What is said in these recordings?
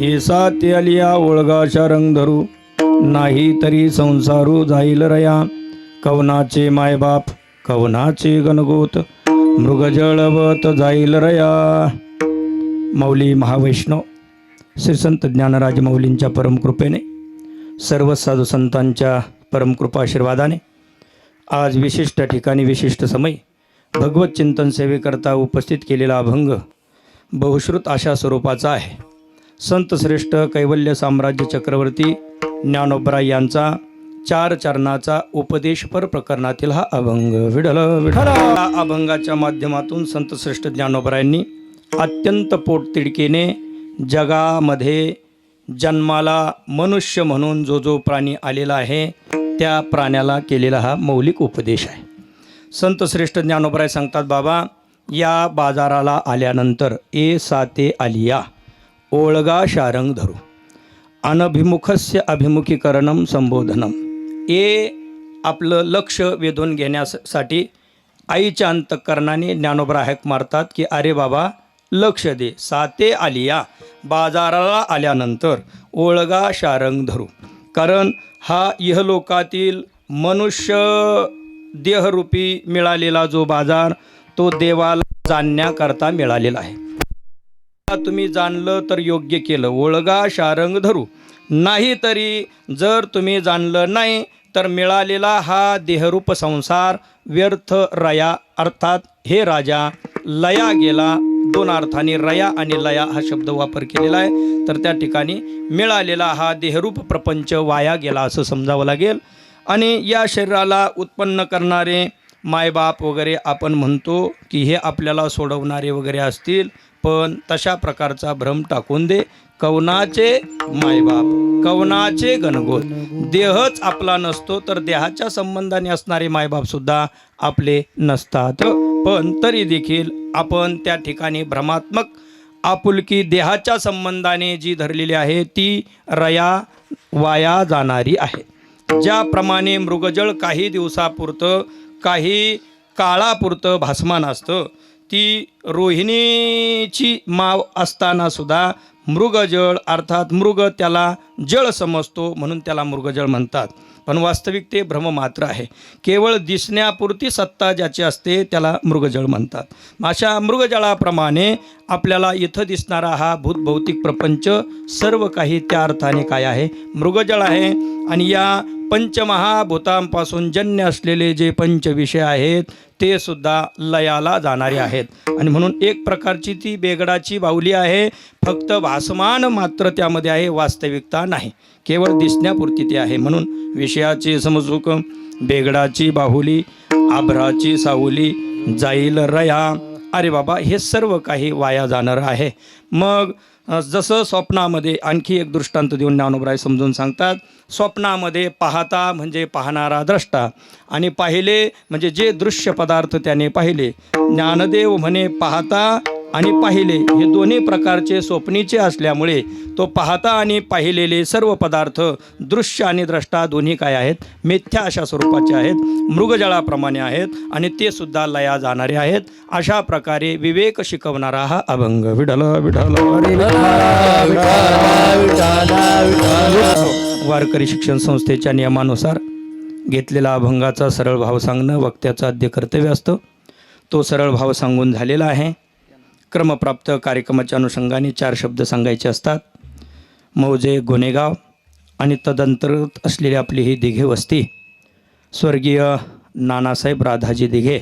ऐसा ते आलिया ओळगाशा रंग धरू, नाही तरी संसारू जाईल रया. कवनाचे मायबाप कवनाचे गणगोत, मृगजळवत जाईल रया. माऊली महावैष्णव श्री संत ज्ञानराज माऊलींच्या परमकृपेने, सर्व साधू संतांच्या परमकृपा आशीर्वादाने आज विशिष्ट ठिकाणी विशिष्ट समय भगवत चिंतन सेवेकरता उपस्थित केलेला अभंग बहुश्रुत अशा स्वरूपाचा आहे. संत श्रेष्ठ कैवल्य साम्राज्य चक्रवर्ती ज्ञानोबराय यांचा 4 चरणाचा उपदेशपर प्रकरणातील हा अभंग. विठ्ठल विठ्ठल. या अभंगाच्या माध्यमातून संत श्रेष्ठ ज्ञानोबरायांनी अत्यंत पोटतिडकीने जगामध्ये जन्माला मनुष्य म्हणून जो प्राणी आलेला आहे त्या प्राण्याला केलेला हा मौलिक उपदेश आहे. संत श्रेष्ठ ज्ञानोबराय सांगतात, बाबा या बाजाराला आल्यानंतर ए साते आलिया ओळगा शारंग धरू, अनभिमुखस्य अभिमुखीकरणम संबोधनम. आपलं लक्ष वेधून घेण्यासाठी आईच्या अंतःकरणाने ज्ञानोबराय हाक मारतात की अरे बाबा लक्ष दे. साते आलिया बाजाराला आल्यानंतर ओळगा शारंग धरू, कारण हा इहलोकातील मनुष्य देहरूपी मिळालेला जो बाजार तो देवाला जाणण्याकरता मिळालेला आहे. तुम्ही जाणलं तर योग्य केलं, ओळगा शारंग धरू. नाही तरी जर तुम्ही जाणलं नाही तर मिळालेला हा देहरूप संसार व्यर्थ रया, अर्थात हे राजा लया गेला. 2 अर्थाने रया आणि लया हा शब्द वापर केलेला आहे. तर त्या ठिकाणी मिळालेला हा देहरूप प्रपंच वाया गेला असं समजावं लागेल. आणि या शरीराला उत्पन्न करणारे मायबाप वगैरे आपण म्हणतो की हे आपल्याला सोडवणारे वगैरे असतील, पण तशा प्रकारचा भ्रम टाकून दे. कवनाचे मायबाप कवनाचे गणगोत. देहच आपला नसतो तर देहाच्या संबंधाने असणारे मायबापसुद्धा आपले नसतात. पण तरी देखील आपण त्या ठिकाणी भ्रमात्मक आपुलकी देहाच्या संबंधाने जी धरलेली आहे ती रया वाया जाणारी आहे. ज्याप्रमाणे मृगजळ काही दिवसापुरतं काही काळापुरतं भासमान असतं, ती रोहिणीची माव असताना सुद्धा मृगजळ अर्थात मृग त्याला जळ समजतो म्हणून त्याला मृगजळ म्हणतात. पण वास्तविक ते भ्रम मात्र आहे. केवळ दिसण्यापुरती सत्ता ज्याची असते त्याला मृगजळ म्हणतात. अशा मृगजळाप्रमाणे आपल्याला इथं दिसणारा हा भौतिक प्रपंच सर्व काही त्या अर्थाने काय आहे, मृगजळ आहे. आणि या पंचमहाभूतांपासून जन्य असलेले जे पंचविषय आहेत ते सुद्धा लयाला जाणारे आहेत. आणि म्हणून एक प्रकारची ती बेगडाची बाहुली आहे, फक्त भासमान मात्र त्यामध्ये आहे, वास्तविकता नाही, केवळ दिसण्यापुरती ते आहे. म्हणून विषयाची समजूक बेगडाची बाहुली आभ्राची सावली जाईल रया. अरे बाबा हे सर्व काही वाया जाणार आहे. मग जसं स्वप्नामध्ये आणखी एक दृष्टांत देऊन ज्ञानोबराय समजून सांगतात. स्वप्नामध्ये पाहता म्हणजे पाहणारा द्रष्टा आणि पाहिले म्हणजे जे दृश्य पदार्थ त्याने पाहिले. ज्ञानदेव म्हणे पाहता आणि पाहिले हे दोन्ही प्रकारचे स्वप्नीचे असल्यामुळे तो पाहता आणि पाहिलेले सर्व पदार्थ दृश्य आणि द्रष्टा दोन्ही काय आहेत, मिथ्या अशा स्वरूपाचे आहेत, मृगजळाप्रमाणे आहेत आणि ते सुद्धा लया जाणारे आहेत. अशा प्रकारे विवेक शिकवणारा हा अभंग. विठ्ठल विठ्ठल. वारकरी शिक्षण संस्थेच्या नियमानुसार घेतलेला अभंगाचा सरळ भाव सांगणं वक्त्याचं आद्य कर्तव्य असतं. तो सरळ भाव सांगून झालेला आहे. क्रमप्राप्त कार्यक्रमाच्या अनुषंगाने 4 शब्द सांगायचे असतात. मौजे गुन्हेगाव आणि तदंतर्गत असलेली आपली ही दिघे वस्ती स्वर्गीय नानासाहेब राधाजी दिघे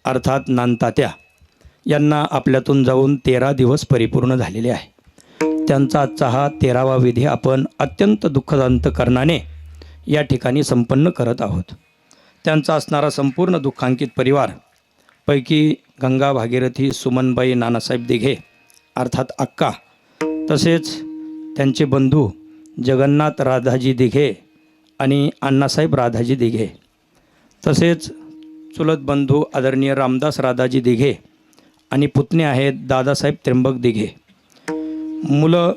अर्थात नानतात्या यांना आपल्यातून जाऊन 13 दिवस परिपूर्ण झालेले आहे. त्यांचा आजचा हा 13वा विधी आपण अत्यंत दुःखदांतकरणाने या ठिकाणी संपन्न करत आहोत. त्यांचा असणारा संपूर्ण दुःखांकित परिवार पैकी गंगा भागीरथी सुमनबाई नानासाहेब दिघे अर्थात अक्का, तसेच त्यांचे बंधू जगन्नाथ राधाजी दिघे आणि अण्णासाहेब राधाजी दिघे, तसेच चुलत बंधू आदरणीय रामदास राधाजी दिघे आणि पुतणे आहेत दादासाहेब त्र्यंबक दिघे. मुलं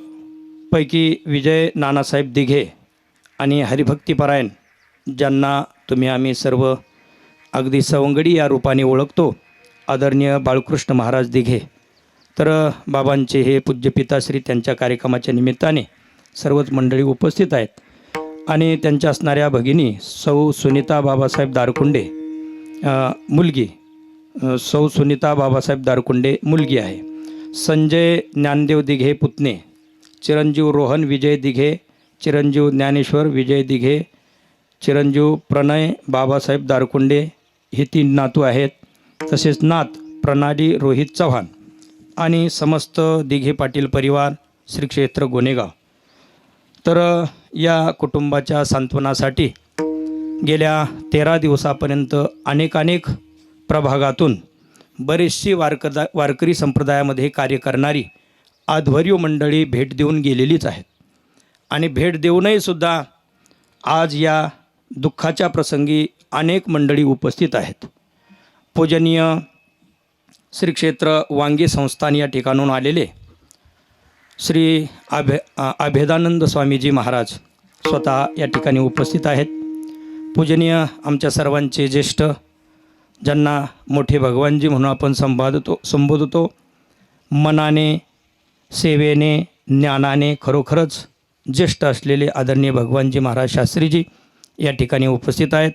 पैकी विजय नानासाहेब दिघे आणि हरिभक्तीपरायण ज्यांना तुम्ही आम्ही सर्व अगदी सवंगडी या रूपाने ओळखतो आदरणीय बाळकृष्ण महाराज दिघे, तर बाबांचे हे पूज्य पिताश्री त्यांच्या कार्यक्रमाच्या निमित्ताने सर्वच मंडळी उपस्थित आहेत आणि त्यांच्या असणाऱ्या भगिनी सौ सुनीता बाबासाहेब दारकुंडे मुलगी, सौ सुनीता बाबासाहेब दारकुंडे मुलगी आहे, संजय ज्ञानदेव दिघे पुतणे, चिरंजीव रोहन विजय दिघे, चिरंजीव ज्ञानेश्वर विजय दिघे, चिरंजीव प्रणय बाबासाहेब दारकुंडे हे 3 नातू आहेत. तसेच नात प्रणाली रोहित चव्हाण आणि समस्त दिघे पाटील परिवार श्री क्षेत्र गोनेगाव. तर या कुटुंबाच्या सांत्वनासाठी गेल्या 13 दिवसापर्यंत अनेक प्रभागातून बरीचशी वारकरी संप्रदायामध्ये कार्य करणारी आध्वर्यू मंडळी भेट देऊन गेलेलीच आहेत आणि भेट देऊनही सुद्धा आज या दुःखाच्या प्रसंगी अनेक मंडळी उपस्थित आहेत. पूजनीय श्री क्षेत्र वांगी संस्थान या ठिकाणून आलेले श्री अभेदानंद स्वामीजी महाराज स्वतः या ठिकाणी उपस्थित आहेत. पूजनीय आमच्या सर्वांचे ज्येष्ठ, ज्यांना मोठे भगवानजी म्हणून आपण संबोधतो, मनाने सेवेने ज्ञानाने खरोखरच ज्येष्ठ असलेले आदरणीय भगवानजी महाराज शास्त्रीजी या ठिकाणी उपस्थित आहेत.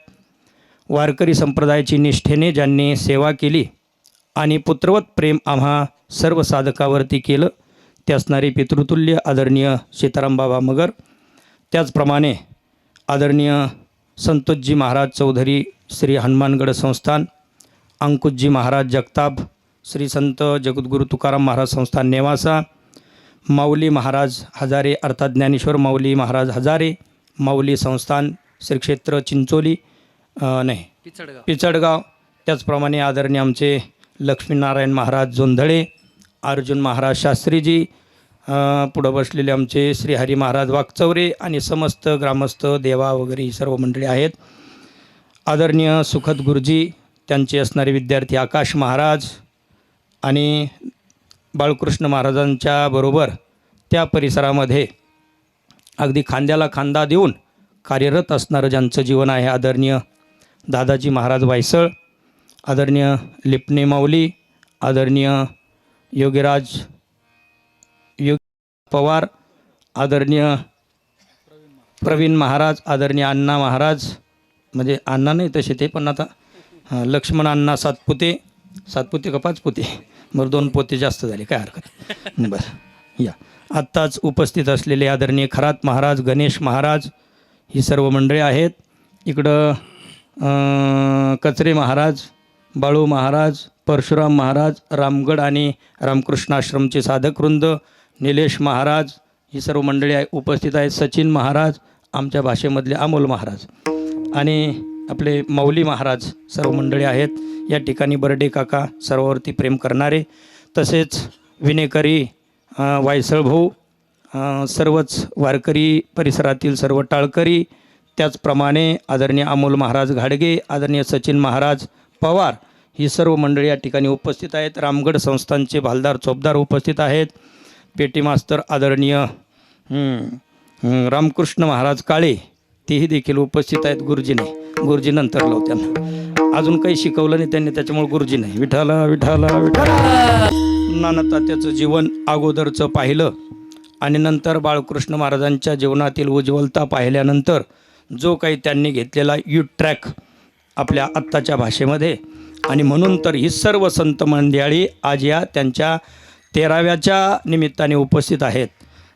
वारकरी संप्रदायाची निष्ठेने ज्यांनी सेवा केली आणि पुत्रवत प्रेम आम्हा सर्व साधकावरती केलं ते असणारे पितृतुल्य आदरणीय सीताराम बाबा मगर, त्याचप्रमाणे आदरणीय संतोषजी महाराज चौधरी श्री हनुमानगड संस्थान, अंकुशजी महाराज जगताप श्री संत जगद्गुरु तुकाराम महाराज संस्थान नेवासा, माऊली महाराज हजारे अर्थात ज्ञानेश्वर माऊली महाराज हजारे माऊली संस्थान श्री क्षेत्र चिंचोली पिचडगाव, त्याचप्रमाणे आदरणीय आमचे लक्ष्मीनारायण महाराज जोंधळे, अर्जुन महाराज शास्त्रीजी, पुढं बसलेले आमचे श्रीहरी महाराज वाकचौरे आणि समस्त ग्रामस्थ देवा वगैरे ही सर्व मंडळी आहेत. आदरणीय सुखद गुरुजी, त्यांचे असणारे विद्यार्थी आकाश महाराज आणि बाळकृष्ण महाराजांच्या बरोबर त्या परिसरामध्ये अगदी खांद्याला खांदा देऊन कार्यरत असणारं ज्यांचं जीवन आहे आदरणीय दादाजी महाराज वायसळ, आदरणीय लिपणे माऊली, आदरणीय योगीराज पवार, आदरणीय प्रवीण महाराज, आदरणीय अण्णा महाराज, म्हणजे अण्णा नाही तसे ते पण आता लक्ष्मण अण्णा सातपुते का 5 पुते, बरं 2 पोते जास्त झाले, काय हरकत. बरं या आत्ताच उपस्थित असलेले आदरणीय खरात महाराज, गणेश महाराज ही सर्व मंडळी आहेत. इकडं कचरे महाराज, बाळू महाराज, परशुराम महाराज, रामगड आणि रामकृष्ण आश्रमचे साधकवृंद, निलेश महाराज ही सर्व मंडळी उपस्थित आहेत. सचिन महाराज, आमच्या भाषेमधले अमोल महाराज आणि आपले माऊली महाराज सर्व मंडळी आहेत. या ठिकाणी बर्डे काका सर्वावरती प्रेम करणारे, तसेच विनेकरी वायसळ भाऊ, सर्वच वारकरी परिसरातील सर्व टाळकरी, त्याचप्रमाणे आदरणीय अमोल महाराज घाडगे, आदरणीय सचिन महाराज पवार ही सर्व मंडळी या ठिकाणी उपस्थित आहेत. रामगड संस्थानचे भालदार चोपदार उपस्थित आहेत. पेटी मास्तर आदरणीय रामकृष्ण महाराज काळे तेही देखील उपस्थित आहेत. गुरुजी नंतर लाव, त्यांना अजून काही शिकवलं नाही त्यांनी, त्याच्यामुळे गुरुजी नाही. विठाला विठाला विठाला. नाना तात्याचं जीवन अगोदरचं पाहिलं आणि नंतर बाळकृष्ण महाराजांच्या जीवनातील उज्ज्वलता पाहिल्यानंतर जो काही त्यांनी घेतलेला ट्रॅक आपल्या आत्ताच्या भाषेमध्ये, आणि म्हणून तर ही सर्व संत मंडळी आज या त्यांच्या 13व्याच्या निमित्ताने उपस्थित आहेत.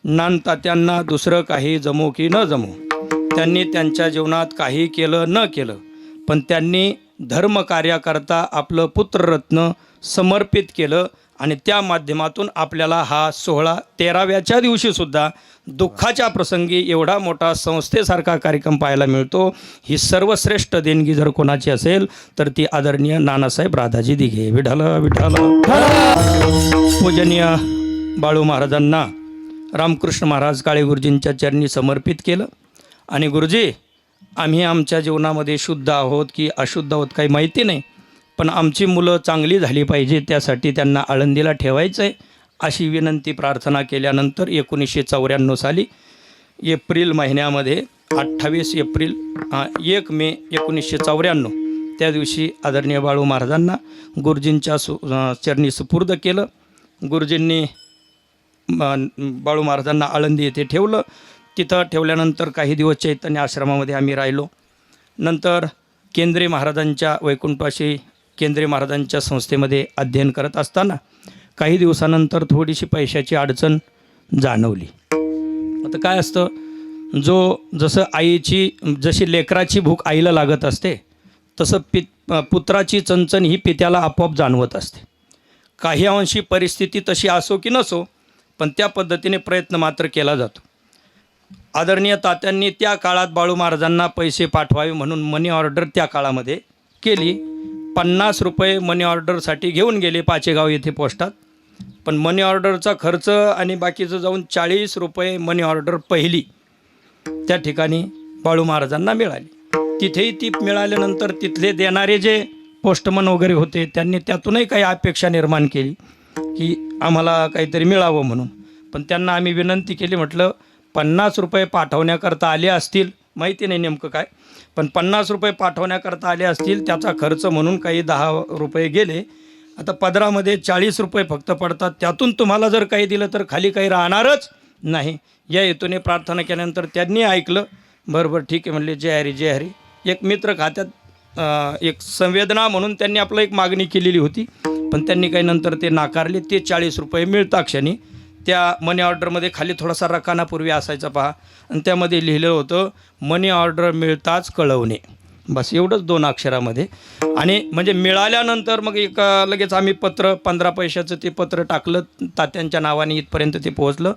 नानतात्यांना दुसरं काही जमो की न जमो, त्यांनी त्यांच्या जीवनात काही केलं न केलं, पण त्यांनी धर्मकार्याकरता आपलं पुत्ररत्न समर्पित केलं आणि त्या माध्यमातून आपल्याला हा सोहळा 13व्याच्या दिवशीसुद्धा दुःखाच्या प्रसंगी एवढा मोठा संस्थेसारखा कार्यक्रम पाहायला मिळतो. ही सर्वश्रेष्ठ देणगी जर कोणाची असेल तर ती आदरणीय नानासाहेब राधाजी दिघे. विठाला विठाला. पूजनीय बाळू महाराजांना रामकृष्ण महाराज काळे गुरुजींच्या चरणी समर्पित केलं आणि गुरुजी, आम्ही आमच्या जीवनामध्ये शुद्ध आहोत की अशुद्ध आहोत काही माहिती नाही, पण आमची मुलं चांगली झाली पाहिजे त्यासाठी त्यांना आळंदीला ठेवायचं आहे अशी विनंती प्रार्थना केल्यानंतर 1994 साली एप्रिल महिन्यामध्ये 28 एप्रिल 1 मे 1994 त्या दिवशी आदरणीय बाळू महाराजांना गुरुजींच्या चरणी सुपूर्द केलं. गुरुजींनी बाळू महाराजांना आळंदी येथे ठेवलं. तिथं ठेवल्यानंतर काही दिवस चैतन्य आश्रमामध्ये आम्ही राहिलो. नंतर केंद्रे महाराजांच्या वैकुंठवासी केंद्रे महाराजांच्या संस्थेमध्ये अध्ययन करत असताना काही दिवसानंतर थोडीशी पैशाची अडचण जाणवली. आता काय असतं, जसं आईची जशी लेकराची भूक आईला लागत असते तसं पुत्राची चणचण ही पित्याला आपोआप जाणवत असते. काही अंशी परिस्थिती तशी असो की नसो, पण त्या पद्धतीने प्रयत्न मात्र केला जातो. आदरणीय तात्यांनी त्या काळात बाळू महाराजांना पैसे पाठवावे म्हणून मनी ऑर्डर त्या काळामध्ये केली. 50 रुपये मनी ऑर्डरसाठी घेऊन गेले पाचेगाव येथे पोस्टात. पण मनी ऑर्डरचा खर्च आणि बाकीचं जाऊन 40 रुपये मनी ऑर्डर पहिली त्या ठिकाणी बाळू महाराजांना मिळाली. तिथेही ती मिळाल्यानंतर तिथले देणारे जे पोस्टमन वगैरे होते त्यांनी त्यातूनही काही अपेक्षा निर्माण केली की आम्हाला काहीतरी मिळावं म्हणून. पण त्यांना आम्ही विनंती केली, म्हटलं 50 रुपये पाठवण्याकरता आले असतील, माहिती नाही नेमकं काय, पण 50 रुपये पाठवण्याकरता आले असतील, त्याचा खर्च म्हणून काही 10 रुपये गेले. आता पदरामध्ये 40 रुपये फक्त पडतात, त्यातून तुम्हाला जर काही दिलं तर खाली काही राहणारच नाही. या हेतूने प्रार्थना केल्यानंतर त्यांनी ऐकलं. बरोबर ठीक आहे म्हणले, जय हरी जय हरी. एक मित्र खात्यात एक संवेदना म्हणून त्यांनी आपलं एक मागणी केलेली होती, पण त्यांनी काही नंतर ते नाकारले. ते 40 रुपये मिळता क्षणी त्या मनी ऑर्डरमध्ये खाली थोडासा रकानापूर्वी असायचा पहा, आणि त्यामध्ये लिहिलं होतं मनी ऑर्डर मिळताच कळवणे. बस एवढंच 2 अक्षरामध्ये. आणि म्हणजे मिळाल्यानंतर मग एक लगेच आम्ही पत्र 15 पैशाचं ते पत्र टाकलं तात्यांच्या नावाने. इथपर्यंत ते पोहोचलं.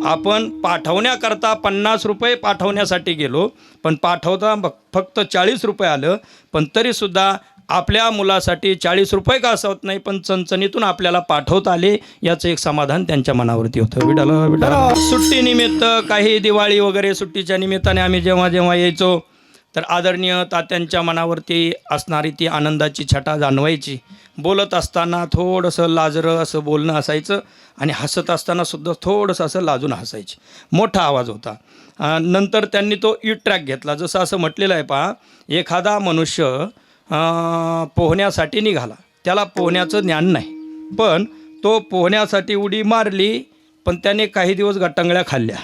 आपण पाठवण्याकरता 50 रुपये पाठवण्यासाठी गेलो, पण पाठवता फक्त 40 रुपये आलं. पण तरीसुद्धा आपल्या मुलासाठी 40 रुपये का असत नाही, पण चणचणीतून आपल्याला पाठवता आले याचं एक समाधान त्यांच्या मनावरती होतं. विठाला विठाला. सुट्टीनिमित्त काही दिवाळी वगैरे सुट्टीच्या निमित्ताने आम्ही जेव्हा जेव्हा यायचो तर आदरणीय तात्यांच्या मनावरती असणारी ती आनंदाची छटा जाणवायची. बोलत असताना थोडंसं लाजरं असं बोलणं असायचं आणि हसत असतानासुद्धा थोडंसं असं लाजून हसायचे. मोठा आवाज होता. नंतर त्यांनी तो ट्रॅक घेतला. जसं असं म्हटलेलं आहे पहा, एखादा मनुष्य पोहण्यासाठी निघाला, त्याला पोहण्याचं ज्ञान नाही, पण तो पोहण्यासाठी उडी मारली, पण त्याने काही दिवस गटांगळ्या खाल्ल्या.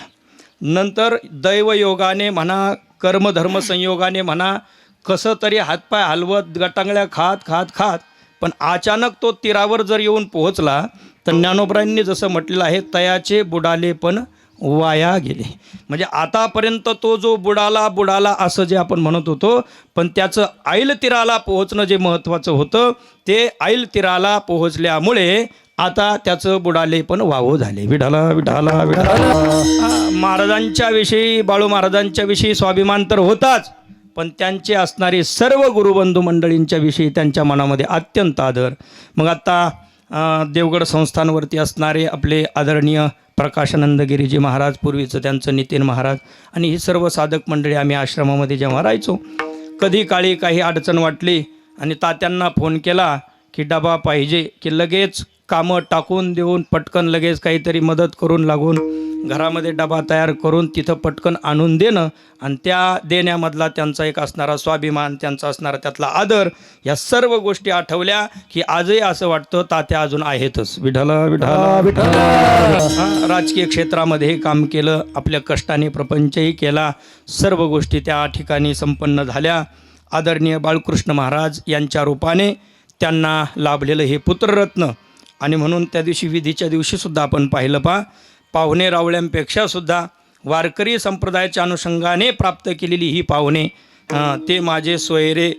नंतर दैवयोगाने म्हणा, कर्मधर्म संयोगाने म्हणा, कसं तरी हातपाय हलवत गटांगळ्या खात खात खात पण अचानक तो तीरावर जर येऊन पोहोचला तर ज्ञानोबरांनी जसं म्हटलेलं आहे, तयाचे बुडाले पण वाया गेले. म्हणजे आतापर्यंत तो जो बुडाला असं जे आपण म्हणत होतो, पण त्याचं ऐल तीराला पोहोचणं जे महत्त्वाचं होतं, ते ऐल तीराला पोहोचल्यामुळे आता त्याचं बुडाले पण वावो झाले. विठाला विठाला विठाला. महाराजांच्या विषयी, बाळू महाराजांच्या विषयी स्वाभिमान तर होताच, पण त्यांचे असणारे सर्व गुरुबंधू मंडळींच्या विषयी त्यांच्या मनामध्ये अत्यंत आदर. मग आता देवगड संस्थानवरती असणारे आपले आदरणीय प्रकाशानंद गिरीजी महाराज, पूर्वीचं त्यांचं नितीन महाराज, आणि ही सर्व साधक मंडळी आम्ही आश्रमामध्ये जेव्हा राहायचो, कधी काळी काही अडचण वाटली आणि तात्यांना फोन केला की डबा पाहिजे, की लगेच कामं टाकून देऊन पटकन लगेच काहीतरी मदत करून लागून घरामध्ये डबा तयार करून तिथं पटकन आणून देणं, आणि त्या देण्यामधला त्यांचा एक असणारा स्वाभिमान, त्यांचा असणारा त्यातला आदर, या सर्व गोष्टी आठवल्या की आजही असं वाटतं तात्या अजून आहेतच. विठाला विठाला विठाला. राजकीय क्षेत्रामध्ये हे काम केलं, आपल्या कष्टाने प्रपंचही केला, सर्व गोष्टी त्या ठिकाणी संपन्न झाल्या. आदरणीय बाळकृष्ण महाराज यांच्या रूपाने त्यांना लाभलेलं हे पुत्ररत्न. आणि म्हणून त्या दिवशी विधीच्या दिवशीसुद्धा आपण पाहिलं पाहुणे रावळ्यांपेक्षासुद्धा वारकरी संप्रदायाच्या अनुषंगाने प्राप्त केलेली ही पाहुणे, ते माझे सोयरे,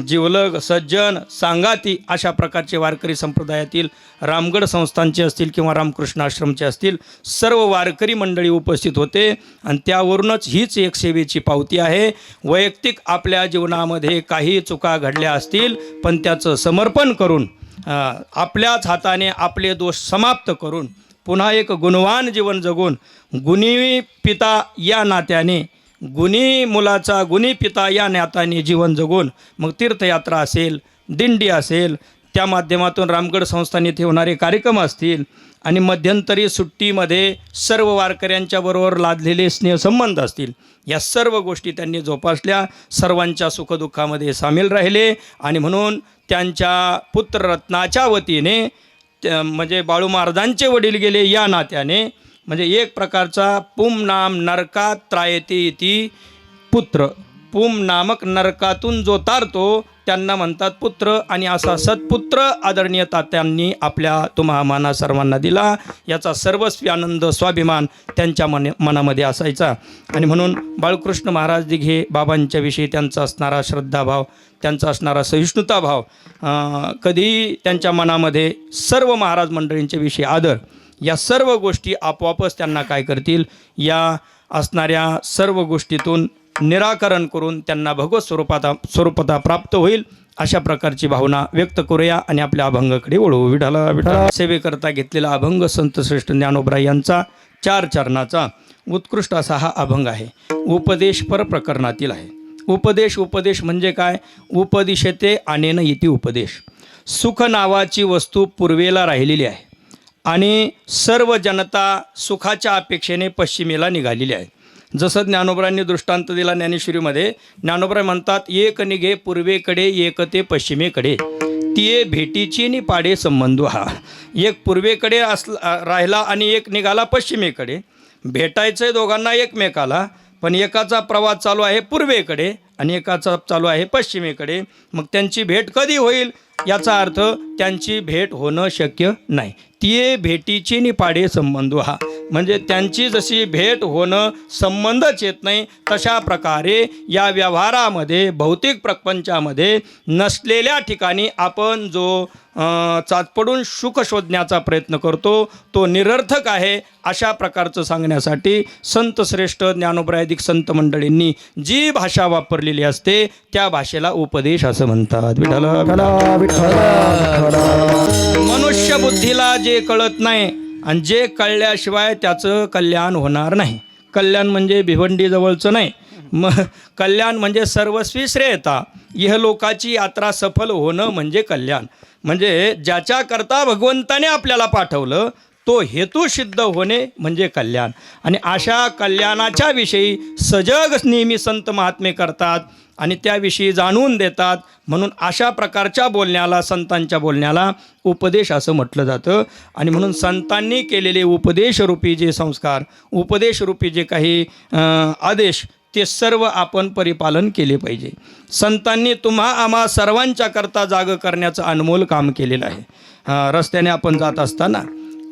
जिवलग, सज्जन, सांगाती, अशा प्रकारचे वारकरी संप्रदायातील रामगड संस्थानचे असतील किंवा रामकृष्ण आश्रमचे असतील, सर्व वारकरी मंडळी उपस्थित होते. आणि त्यावरूनच हीच एक सेवेची पावती आहे. वैयक्तिक आपल्या जीवनामध्ये काही चुका घडल्या असतील, पण त्याचं समर्पण करून, आपल्याच हाताने आपले दोष समाप्त करून पुन्हा एक गुणवान जीवन जगून, गुणी पिता या नात्याने, गुणी मुलाचा गुणी पिता या नात्याने जीवन जगून, मग तीर्थयात्रा असेल, दिंडी असेल, त्या माध्यमातून रामगड संस्थान येथे होणारे कार्यक्रम असतील, आणि मध्यंतरी सुट्टीमध्ये सर्व वारकऱ्यांच्या बरोबर लादलेले स्नेहसंबंध असतील, या सर्व गोष्टी त्यांनी जोपासल्या. सर्वांच्या सुखदुःखामध्ये सामील राहिले. आणि म्हणून त्यांच्या पुत्ररत्नाच्या वतीने म्हणजे बाळू महाराजांचे वडील गेले या नात्याने, म्हणजे एक प्रकारचा पुम नाम नरकात त्रायते इति पुत्र, पुम नामक नरकातून जो तारतो त्यांना म्हणतात पुत्र, आणि असा सत्पुत्र आदरणीय तात्यांनी आपल्या तुम्हा सर्वांना दिला. याचा सर्वस्वी आनंद स्वाभिमान त्यांच्या मनामध्ये असायचा. आणि म्हणून बाळकृष्ण महाराज दिघे बाबांच्या विषयी त्यांचा असणारा श्रद्धाभाव, त्यांचा असणारा सहिष्णुताभाव, कधी त्यांच्या मनामध्ये सर्व महाराज मंडळींच्या विषयी आदर, या सर्व गोष्टी आपोआपच त्यांना काय करतील, या असणाऱ्या सर्व गोष्टीतून निराकरण करून त्यांना भगवत स्वरूपता प्राप्त होईल, अशा प्रकारची भावना व्यक्त करूया आणि आपल्या अभंगाकडे वळू. विठाला विठा सेवेकरता घेतलेला अभंग संत श्रेष्ठ ज्ञानोबराय यांचा 4 चरणाचा उत्कृष्ट असा हा अभंग आहे. उपदेशपर प्रकरणातील आहे. उपदेश म्हणजे काय? उपदिशते अनेन इति उपदेश. सुख नावाची वस्तू पूर्वेला राहिलेली आहे आणि सर्व जनता सुखाच्या अपेक्षेने पश्चिमेला निघालेली आहे. जसं ज्ञानोबरांनी दृष्टांत दिला ज्ञानेश्वरीमध्ये, ज्ञानोबराय म्हणतात, एक निघे पूर्वेकडे एक ते पश्चिमेकडे, तिये भेटीची नि पाडे संबंध हा. एक पूर्वेकडे राहिला आणि एक निघाला पश्चिमेकडे. भेटायचं आहे दोघांना एकमेकाला, पण एकाचा प्रवास चालू आहे पूर्वेकडे आणि एकाचा चालू आहे पश्चिमेकडे. मग त्यांची भेट कधी होईल? याचा अर्थ त्यांची भेट होणं शक्य नाही. तिये भेटीची नि पाडे संबंध हा, म्हणजे त्यांची जशी भेट होणं संबंधच येत नाही, तशा प्रकारे या व्यवहारामध्ये भौतिक प्रपंचामध्ये नसलेल्या ठिकाणी आपण जो चाचपडून सुख शोधण्याचा प्रयत्न करतो तो निरर्थक आहे. अशा प्रकारचं सांगण्यासाठी संत श्रेष्ठ ज्ञानोबरायदिक संत मंडळींनी जी भाषा वापरलेली असते त्या भाषेला उपदेश असं म्हणतात. मनुष्य बुद्धीला जे कळत नाही आणि जे कळल्याशिवाय त्याचं कल्याण होणार नाही. कल्याण म्हणजे भिवंडी जवळचं नाही, मग कल्याण म्हणजे सर्वस्वी श्रेयता. इहलोकाची यात्रा सफल होणं म्हणजे कल्याण. म्हणजे ज्याच्याकरता भगवंताने आपल्याला पाठवलं तो हेतू सिद्ध होणे म्हणजे कल्याण. आणि अशा कल्याणाच्या विषयी सजग नेहमी संत महात्मे करतात आणि त्याविषयी जाणून देतात. म्हणून अशा प्रकारच्या बोलण्याला, संतांच्या बोलण्याला उपदेश असं म्हटलं जातं. आणि म्हणून संतांनी केलेले उपदेशरूपी जे संस्कार, उपदेशरूपी जे काही आदेश, ते सर्व आपण परिपालन केले पाहिजे. संतांनी तुम्हा आम्हा सर्वांच्या करता जाग करण्याचं अनमोल काम केलेलं आहे. रस्त्याने आपण जात असताना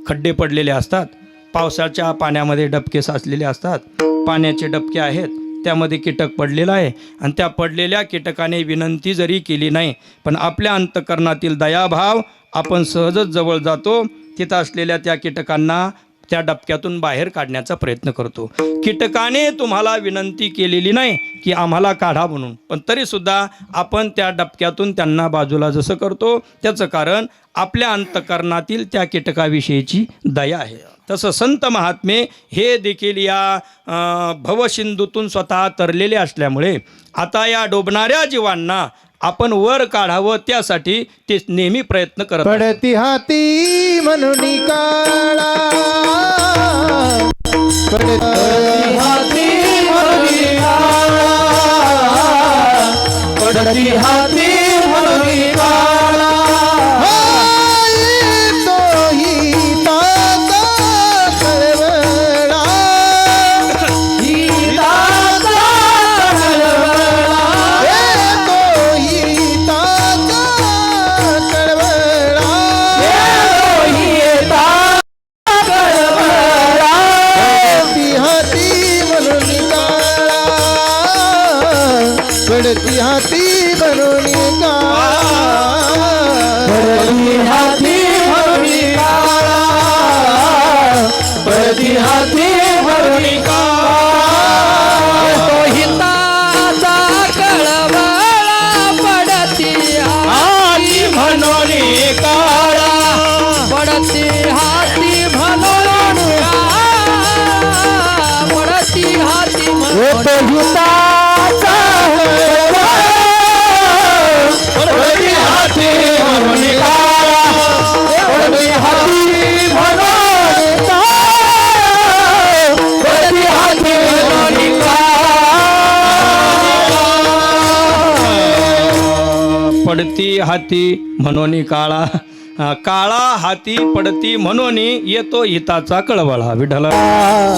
खड्डे पडलेले असतात, पावसाच्या पाण्यामध्ये डबके साचलेले असतात, पाण्याचे डबके आहेत, त्यामध्ये कीटक पडलेला आहे आणि त्या पडलेल्या कीटकाने विनंती जरी केली नाही, पण आपल्या अंतःकरणातील दयाभाव आपण सहजच जवळ जातो, तिथं असलेल्या त्या कीटकांना त्या डबक्यातून बाहेर काढण्याचा प्रयत्न करतो. कीटकाने तुम्हाला विनंती केलेली नाही की आम्हाला काढा म्हणून, पण तरीसुद्धा आपण त्या डबक्यातून त्यांना बाजूला जसं करतो त्याचं कारण आपल्या अंतःकरणातील त्या कीटकाविषयीची दया आहे. तसं संत महात्मे हे देखील या भवसिंधूतून स्वतः तरलेले असल्यामुळे आता या डोबणाऱ्या जीवांना आपण वर काढावं त्यासाठी ते नेहमी प्रयत्न करत. पडती हाती म्हणून काळा, पडती हाती म्हणून काळा, पडती हाती म्हणून काळा, तोही ताका कळवळा, ही ताका कळवळा, तोही ताका कळवळा, तोही ताका कळवळा, पडती हाती म्हणून काळा, पडती हाती म्हणून काळा, पडती हाती म्हणून काळा, पडती हाती म्हणून काळा, तोही ताका कळवळा, पडती हाती म्हणून काळा, पडती हाती म्हणून काळा, पडती हाती म्हणून ताचा पडती हाती म्हणून काळा, पडती हाती म्हणून काळा, पडती हाती म्हणून काळा, पडती हाती म्हणून काळा, काळा हाती पडती म्हणून येतो हिताचा कळवळा. विठ्ठल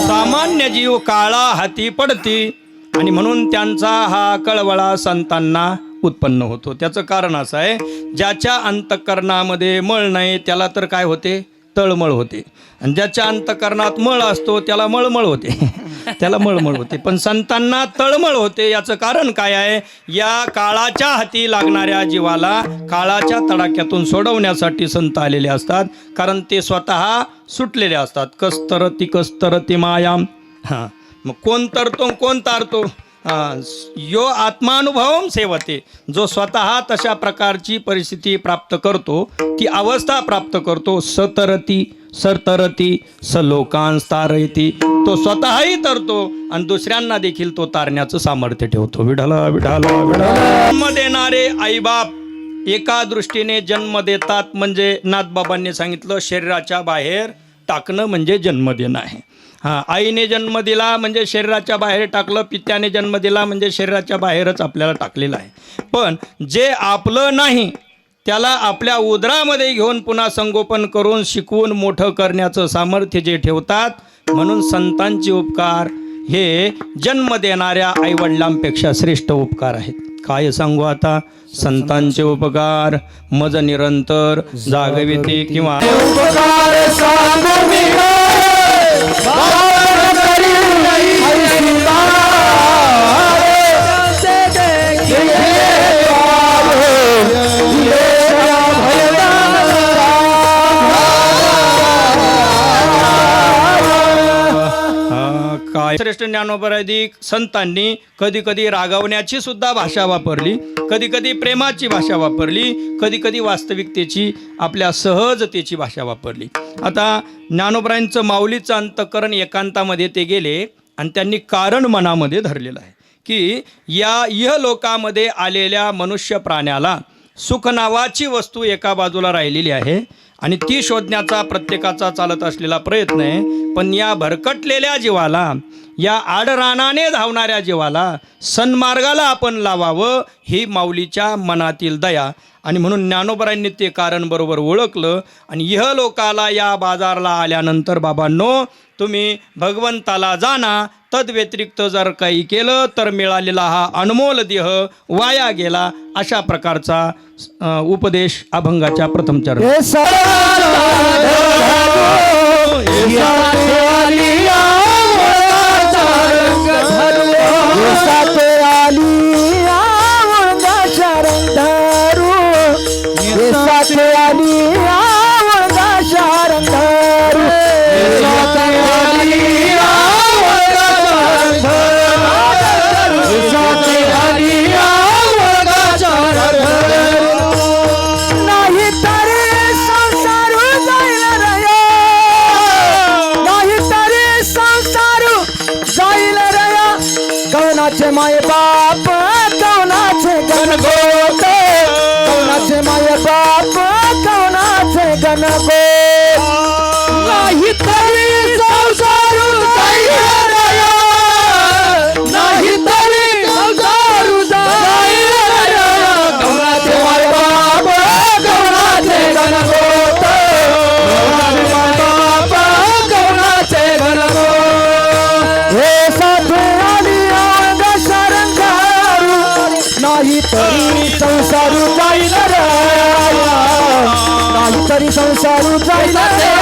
सामान्य जीव काळा हाती पडती आणि म्हणून त्यांचा हा कळवळा संतांना उत्पन्न होतो. त्याचं कारण असं आहे, ज्याच्या अंतःकरणामध्ये मळ नाही त्याला तर काय होते, तळमळ होते. आणि ज्याच्या अंतःकरणात मळ असतो त्याला मळमळ होते त्याला मळमळ होते. पण संतांना तळमळ होते. याचं कारण काय आहे, या काळाच्या हाती लागणाऱ्या जीवाला काळाच्या तडाख्यातून सोडवण्यासाठी संत आलेले असतात. कारण ते स्वतः सुटलेले असतात. कस्तरती मायाम. हां, मग कोण तरतो कोण तारतो, यो आत्मानुभवम सेवते. जो स्वतः तशा प्रकारची परिस्थिती प्राप्त करतो, ती अवस्था प्राप्त करतो. सरतरती सलोकांस्तारयती. तो स्वतःही तरतो आणि दुसऱ्यांना देखील तो तारण्याचं सामर्थ्य ठेवतो. विढाला विढाला विढाला. जन्म देणारे आईबाप एका दृष्टीने जन्म देतात, म्हणजे नाथबाबांनी सांगितलं शरीराच्या बाहेर टाकणं म्हणजे जन्म देणं आहे. हां, आईने जन्म दिला म्हणजे शरीराच्या बाहेर टाकलं, पित्याने जन्म दिला म्हणजे शरीराच्या बाहेरच आपल्याला टाकलेलं आहे. पण जे आपलं नाही त्याला आपल्या उदरामध्ये घेऊन पुन्हा संगोपन करून शिकवून मोठं करण्याचं सामर्थ्य जे ठेवतात, म्हणून संतांचे उपकार हे जन्म देणाऱ्या आईवडिलांपेक्षा श्रेष्ठ उपकार आहेत. काय सांगू आता, संतांचे उपकार मज निरंतर जागविते किंवा काय श्रेष्ठ ज्ञानोपराधिक संतांनी कधी कधी रागवण्याची सुद्धा भाषा वापरली, कधी कधी प्रेमाची भाषा वापरली, कधी कधी वास्तविकतेची आपल्या सहजतेची भाषा वापरली. आता ज्ञानोबरायांचं माऊलीचं अंतःकरण एकांतामध्ये ते गेले आणि त्यांनी कारण मनामध्ये धरलेलं आहे की या इहलोकामध्ये आलेल्या मनुष्य प्राण्याला सुख नावाची वस्तू एका बाजूला राहिलेली आहे आणि ती शोधण्याचा प्रत्येकाचा चालत असलेला प्रयत्न आहे. पण या भरकटलेल्या जीवाला, या आडरानाने धावणाऱ्या जीवाला सन्मार्गाला आपण लावावं ही माऊलीच्या मनातील दया. आणि म्हणून ज्ञानोबरांनी ते कारण बरोबर ओळखलं आणि इहलोकाला या बाजारला आल्यानंतर बाबांनो तुम्ही भगवंताला जाणा, तद्व्यतिरिक्त जर काही केलं तर मिळालेला हा अनमोल देह वाया गेला. अशा प्रकारचा उपदेश अभंगाच्या प्रथम चरण. कवनाचे माय बाप कवनाचे गणगोत, कवनाचे माय बाप कवनाचे गणगोत. नाही तरी संसारू जाईल रया, नाही तरी संसारू जाईल रया. कवनाचे माय बाप कवनाचे गणगोत, कवनाचे माय बाप कवनाचे गणगोत. हे साधे नाही तरी संसारू जाईल रया, नाही तरी संसारू जाईल रया.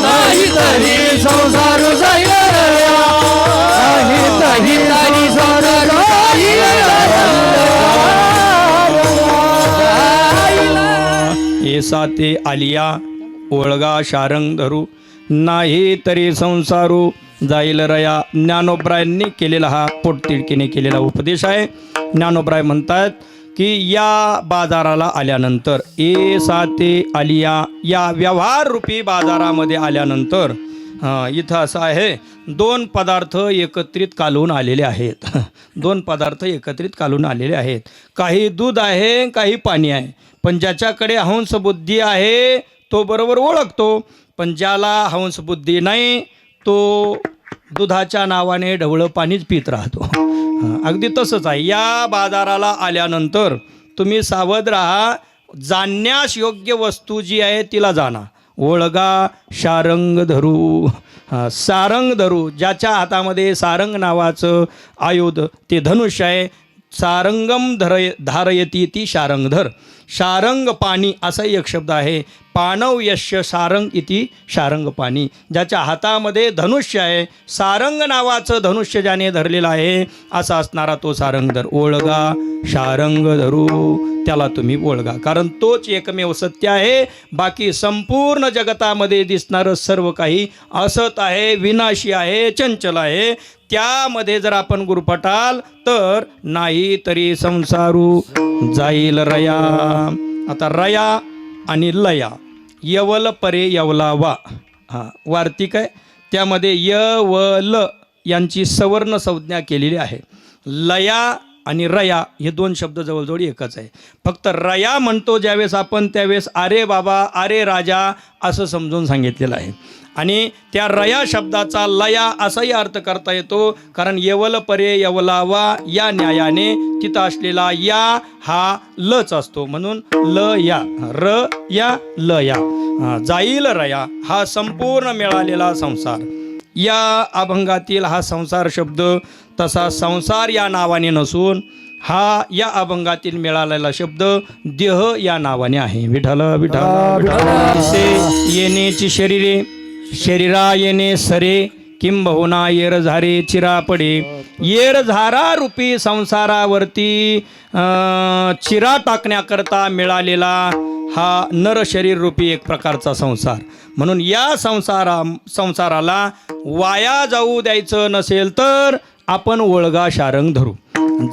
नाही तरी संसारू जाईल रया, नाही तरी संसारू जाईल. ऐसा ते आलिया ओळगा शारंग धरू, नाही तरी संसारू जाईल रया. ज्ञानोबरायांनी केलेला हा पोटतिडकीने केलेला उपदेश आहे. ज्ञानोबराय म्हणतात की या बाजाराला आल्यानंतर साते आलिया, या व्यवहाररूपी बाजारामध्ये आल्यानंतर इथं असं आहे, दोन पदार्थ एकत्रित कालवून आलेले आहेत. दोन पदार्थ एकत्रित कालवून आलेले आहेत. काही दूध आहे, काही पाणी आहे. पण ज्याच्याकडे हंसबुद्धी आहे तो बरोबर ओळखतो, पण ज्याला हंसबुद्धी नाही तो दुधाच्या नावाने ढवळं पाणीच पित राहतो. अगदी तसंच आहे. या बाजाराला आल्यानंतर तुम्ही सावध राहा. जाणण्यास योग्य वस्तू जी आहे तिला जाणा. ओळगा शारंग धरू. सारंग धरू. ज्याच्या हातामध्ये सारंग नावाचं आयुध ते धनुष्य आहे. सारंगम धारयती ती शारंगधर. शारंग पाणी असाही एक शब्द आहे. पाणव यश सारंग इति शारंग पाणी. ज्याच्या हातामध्ये धनुष्य आहे, सारंग नावाचं धनुष्य ज्याने धरलेलं आहे असा असणारा तो सारंगधर. ओळगा शारंग धरू. त्याला तुम्ही ओळगा, कारण तोच एकमेव सत्य आहे. बाकी संपूर्ण जगतामध्ये दिसणारं सर्व काही असत आहे, विनाशी आहे, चंचल आहे. त्यामध्ये जर आपण गुरफटाल तर नाही तरी संसारू जाईल रया. आता रया आणि लया, यवल परे यवला वा. वार्तिक आहे, त्यामध्ये य व ल यांची सवर्ण संज्ञा केलेली आहे. लया आणि रया हे दोन शब्द जवळजवळ एकच आहे. फक्त रया म्हणतो ज्यावेळेस आपण त्यावेळेस अरे बाबा अरे राजा असं समजून सांगितलेलं आहे. आणि त्या रया शब्दाचा लया असाही अर्थ करता येतो, कारण यवल परे यवलावा या न्यायाने तिथं असलेला या हा लच असतो, म्हणून ल या र या ल या. जाईल रया हा संपूर्ण मिळालेला संसार. या अभंगातील हा संसार शब्द तसा संसार या नावाने नसून हा या अभंगातील मिळालेला शब्द देह या नावाने आहे. विठ्ठल विठ्ठल येण्याची शरीरे शरीरा येणे सरे किंबहुना येर झारे चिरा पडे. येर झारा रूपी संसारावरती चिरा टाकण्याकरता मिळालेला हा नर शरीर रूपी एक प्रकारचा संसार. म्हणून या संसाराला वाया जाऊ द्यायचं नसेल तर आपण ओळगा शारंग धरू.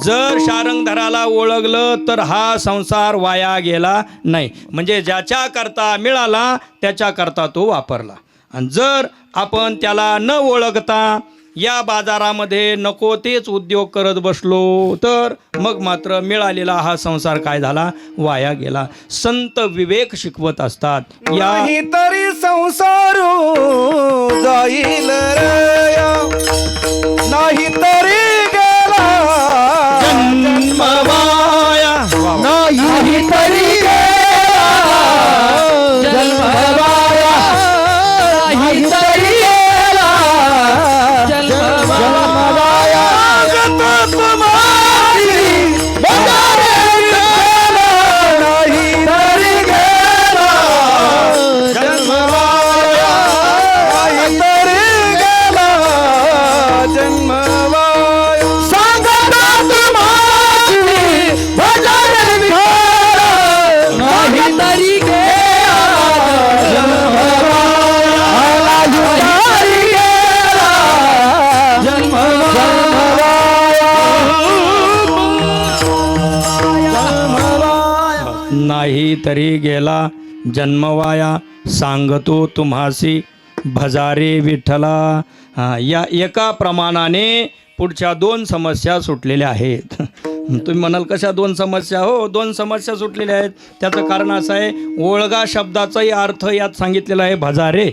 जर शारंग धराला ओळखलं तर हा संसार वाया गेला नाही, म्हणजे ज्याच्या करता मिळाला त्याच्या करता तो वापरला. आणि जर आपण त्याला न ओळखता या बाजारामध्ये नको तेच उद्योग करत बसलो तर मग मात्र मिळालेला हा संसार काय झाला, वाया गेला. संत विवेक शिकवत असतात. या तरी संसारू जाईल रया, नाही तरी गेला जन्म वाया. नाही तरी गेला जन्म वाया, नाही तरी गेला जन्म वाया. जगत तुम्हारी बजारे गेला, नाही तरी गेला जन्म वाया, नाही तरी गेला जन्म वाया. सांगता तुम्हारी बजारे गेला, नाही तरी गेला जन्म वाया, नाही तरी गेला जन्म वाया. नाही तरी गेला जन्मवाया. सांगतो तुम्हासी भजारे विठ्ठला. या एका प्रमाणाने पुढच्या दोन समस्या सुटलेल्या आहेत. तुम्ही म्हणाल कशा दोन समस्या? हो, दोन समस्या सुटलेल्या आहेत. त्याचं कारण असं आहे, ओळगा शब्दाचाही अर्थ यात सांगितलेला आहे भजारे.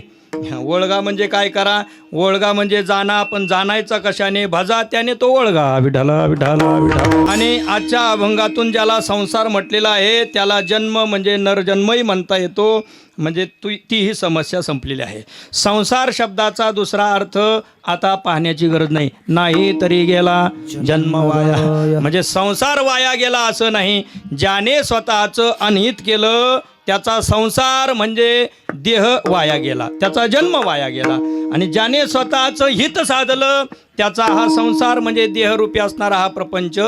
ओळगा म्हणजे काय करा, ओळगा म्हणजे जाणा, पण जाणायचा कशाने, भजा त्याने तो ओळगा. विठाला विठाला विठाला. आणि आजच्या अभंगातून ज्याला संसार म्हटलेला आहे त्याला जन्म म्हणजे नरजन्मही म्हणता येतो. म्हणजे तीही समस्या संपलेली आहे. संसार शब्दाचा दुसरा अर्थ आता पाहण्याची गरज नाही. नाही तरी गेला जन्म वाया, म्हणजे संसार वाया गेला असं नाही. ज्याने स्वतःचं अनहित केलं त्याचा संसार म्हणजे देह वाया गेला, त्याचा जन्म वाया गेला. आणि ज्याने स्वतःचं हित साधलं त्याचा हा संसार म्हणजे देहरूपी असणारा हा प्रपंच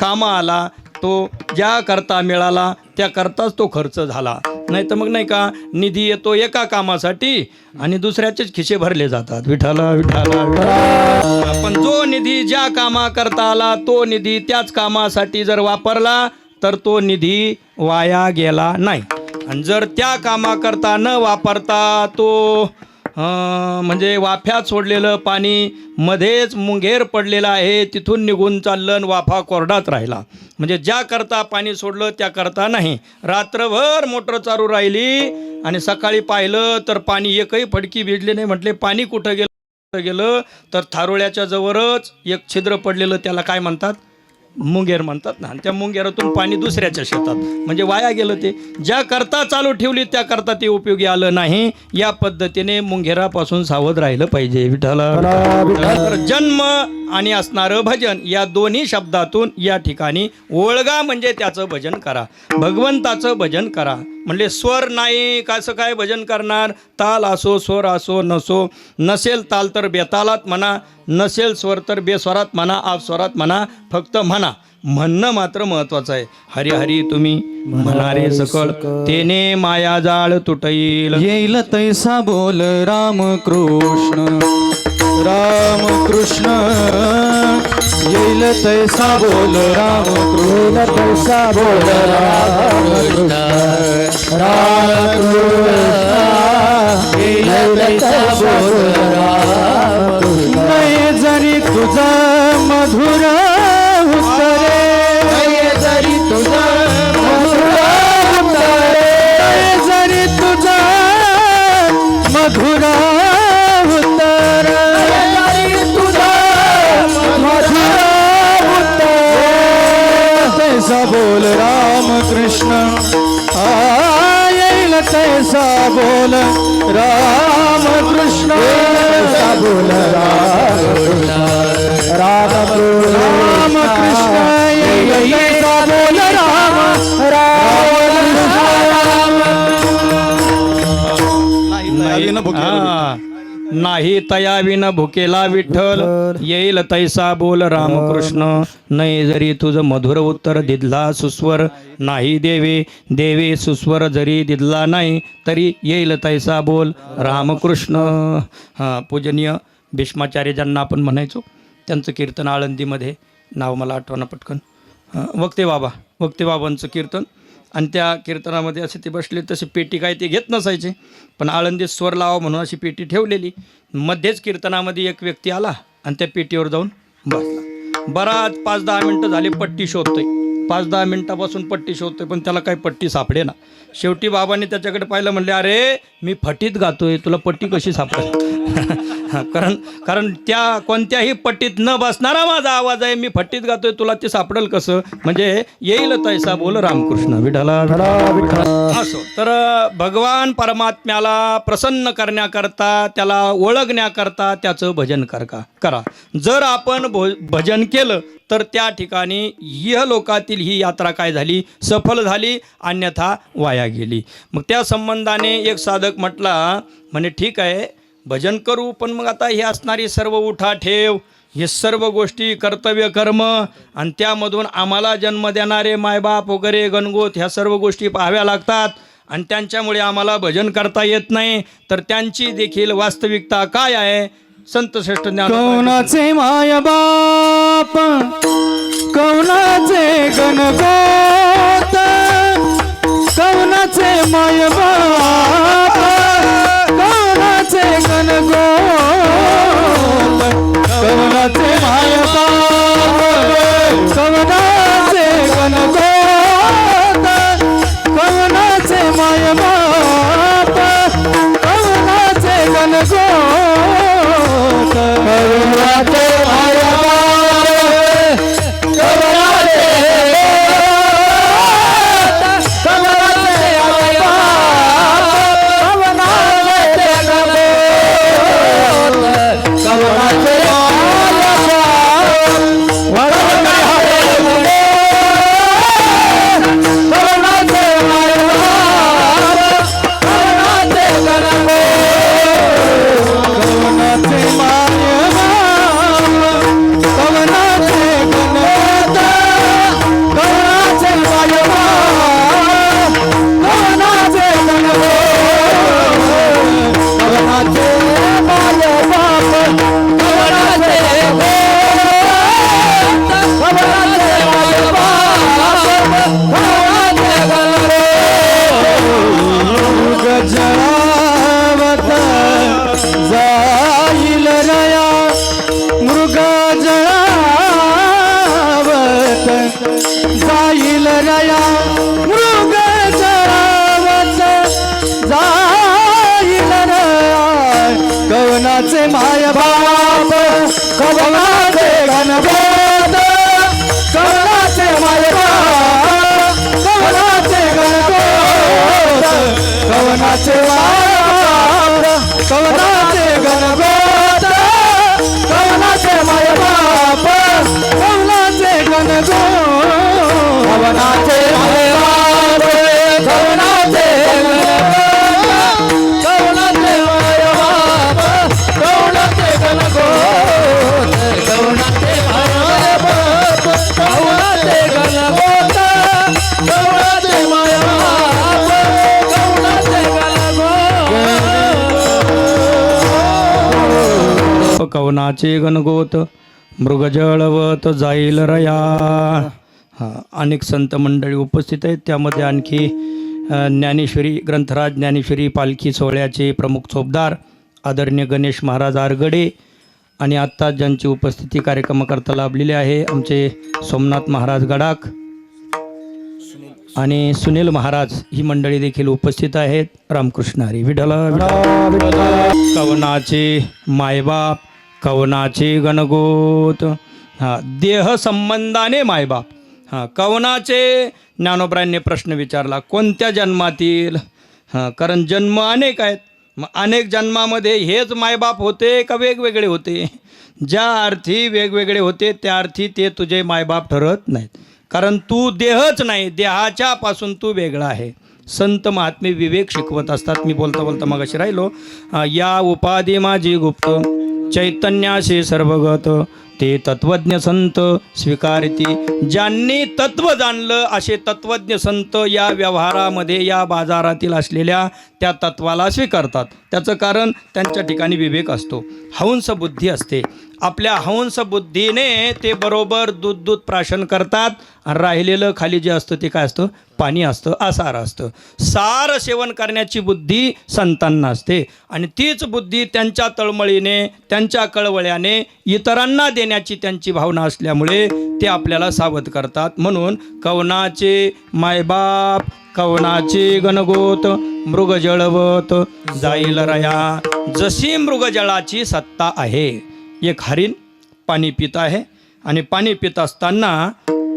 कामा आला. तो ज्या करता मिळाला त्या करताच तो खर्च झाला. नाही तर मग नाही का, निधी येतो एका कामासाठी आणि दुसऱ्याचेच खिसे भरले जातात. विठाला विठाला विठाला. पण जो निधी ज्या कामा करता आला तो निधी त्याच कामासाठी जर वापरला तर तो निधी वाया गेला नाही. आणि जर त्या कामाकरता न वापरता तो म्हणजे वाफ्यात सोडलेलं पाणी मध्येच मुंगेर पडलेलं आहे, तिथून निघून चाललं आणि वाफा कोरडाच राहिला. म्हणजे ज्या करता पाणी सोडलं त्या करता नाही. रात्रभर मोटर चालू राहिली आणि सकाळी पाहिलं तर पाणी एकही फडकी भिजली नाही. म्हटले पाणी कुठं गेलं तर थारोळ्याच्या जवळच एक छिद्र पडलेलं, त्याला काय म्हणतात, मुंगेर म्हणतात ना, आणि त्या मुंगेरातून पाणी दुसऱ्याच्या शेतात, म्हणजे वाया गेलं ते. ज्या करता चालू ठेवली त्या करता ते उपयोगी आलं नाही. या पद्धतीने मुंगेरापासून सावध राहिलं पाहिजे. विठ्ठला. तर जन्म आणि असणारं भजन या दोन्ही शब्दातून या ठिकाणी ओळगा म्हणजे त्याचं भजन करा, भगवंताचं भजन करा. म्हणले स्वर नाही कसं काय भजन करणार? ताल असो, स्वर असो, नसो, नसेल ताल तर बेतालात म्हणा, नसेल स्वर तर बेस्वरात म्हणा, अपस्वरात म्हणा, फक्त म्हणा. म्हणणं मात्र महत्वाचं आहे. हरी हरी तुम्ही म्हणारे सकळ, तेने माया जाळ तुटईल. येईल तैसा बोल राम कृष्ण, राम कृष्ण. येईल तैसा बोल राम कृष्ण, तैसा बोल राम कृष्ण, राम कृष्ण. येईल तैसा बोल राम कृष्ण. नाही जरी तुझा मधुर उत्तरे, नाही जरी तुझा मधुर उत्तरे, जरी तुझा मधुर उत्तर, जरी तुझा मधुर उत्तर. तैसा बोल राम कृष्ण, येईल तैसा बोल राम कृष्ण, तैसा बोल राम कृष्ण, येईल तैसा बोल राम नाही तया विन भुकेला विठ्ठल, येईल तैसा बोल रामकृष्ण. नाही जरी तुझं मधुर उत्तर दिदला सुस्वर, नाही देवे देवे सुस्वर जरी दिदला नाही, तरी येईल तैसा बोल रामकृष्ण. पूजनीय भीष्माचार्य ज्यांना आपण म्हणायचो, त्यांचं कीर्तन आळंदीमध्ये, नाव मला आठवणं पटकन, वक्ते बाबांचं कीर्तन. आणि त्या कीर्तनामध्ये असे ते बसले, तसे पेटी काय ते घेत नसायचे, पण आळंदीत स्वर लावा म्हणून अशी पेटी ठेवलेली. मध्येच कीर्तनामध्ये एक व्यक्ती आला आणि त्या पेटीवर जाऊन बसला. बराच 5-10 मिनटं झाली पट्टी शोधतोय, 5-10 मिनटापासून पट्टी शोधतोय, पण त्याला काही पट्टी सापडे ना. शेवटी बाबांनी त्याच्याकडे पाहिलं, म्हणले अरे मी फटीत गातोय, तुला पट्टी कशी सापडेल? कारण त्या कोणत्याही पट्टीत न बसणारा माझा आवाज आहे, मी फट्टीत गातोय, तुला ते सापडेल कसं? म्हणजे येईल तैसा बोल रामकृष्ण. विठ्ठला. असो तर भगवान परमात्म्याला प्रसन्न करण्याकरता, त्याला ओळखण्याकरता त्याचं भजन करा. जर आपण भजन केलं तर त्या ठिकाणी इहलोकातील ही यात्रा काय झाली? सफल झाली, अन्यथा वाया गेली. मग त्या संबंधाने एक साधक म्हटला, म्हणे ठीक आहे भजन करू, पण मग आता हे असणारी सर्व उठा ठेव, हे सर्व गोष्टी कर्तव्य कर्म, आणि त्यामधून आम्हाला जन्म देणारे मायबाप वगैरे गणगोत ह्या सर्व गोष्टी पाहाव्या लागतात, आणि त्यांच्यामुळे आम्हाला भजन करता येत नाही. तर त्यांची देखील वास्तविकता काय आहे? संत श्रेष्ठ ज्ञान. कौनाचे माय बाप, कौनाचे गणगोत, कौनाचे माय बाप, कौनाचे गणगोत, कौनाचे माय बाप, कौनाचे गणगोत, कौनाचे माय बाप, कौनाचे गणगोत, कौनाचे माय बाप, कौनाचे जाईल रया, मृग जळावत जाईल रया. कवनाचे माय बाप, कवनाचे गणगोत, मायबाप कवनाचे गणगोत कवनाचे मायबाप कवनाचे गणगोत कवनाचे मायबाप कवनाचे गणगोत कवनाचे मायबाप कवनाचे गणगोत कवनाचे मायबाप कवनाचे गणगोत कवनाचे मायबाप कवनाचे गणगोत कवनाचे मायबाप कवनाचे गणगोत कवनाचे गणगोत मृगजळवत जाईल रया. अनेक संत मंडळी उपस्थित आहेत. त्यामध्ये आणखी ज्ञानेश्वरी ग्रंथराज ज्ञानेश्वरी पालखी सोहळ्याचे प्रमुख चोपदार आदरणीय गणेश महाराज आरगडे आणि आत्ता ज्यांची उपस्थिती कार्यक्रमाकरता लाभलेली आहे आमचे सोमनाथ महाराज गडाख आणि सुनील महाराज ही मंडळी देखील उपस्थित आहेत. रामकृष्ण हरी. विठला कवनाचे मायबाप कवनाचे गणगोत. देह संबंधाने मायबाप. कवनाचे ज्ञानोबरायांनी प्रश्न विचारला कोणत्या जन्मातील. कारण जन्म अनेक आहेत. मग अनेक जन्मामध्ये हेच मायबाप होते का वेगवेगळे होते. ज्या अर्थी वेगवेगळे होते त्या अर्थी ते तुझे मायबाप ठरत नाहीत. कारण तू देहच नाही, देहाच्या पासून तू वेगळा आहे. संत महात्मे विवेक शिकवत असतात. मी बोलता बोलता मगाशी राहिलो. या उपाधी माझी गुप्त चैतन्याशी सर्वगत ते तत्वज्ञ संत स्वीकारती. ज्यांनी तत्व जाणलं असे तत्वज्ञ संत या व्यवहारामध्ये या बाजारातील असलेल्या त्या तत्वाला स्वीकारतात. त्याचं कारण त्यांच्या ठिकाणी विवेक असतो, हंस बुद्धी असते. आपल्या हंस बुद्धीने ते बरोबर दूध दूध प्राशन करतात आणि राहिलेलं खाली जे असतं ते काय असतं, पाणी असतं, आसार असतं. सार सेवन करण्याची बुद्धी संतांना असते आणि तीच बुद्धी त्यांच्या तळमळीने त्यांच्या कळवळ्याने इतरांना देण्याची त्यांची भावना असल्यामुळे ते आपल्याला सावध करतात. म्हणून कवनाचे मायबाप कवनाचे गणगोत मृगजळवत जाईल रया. जशी मृगजळाची सत्ता आहे. एक हरिण पाणी पित आहे आणि पाणी पित असताना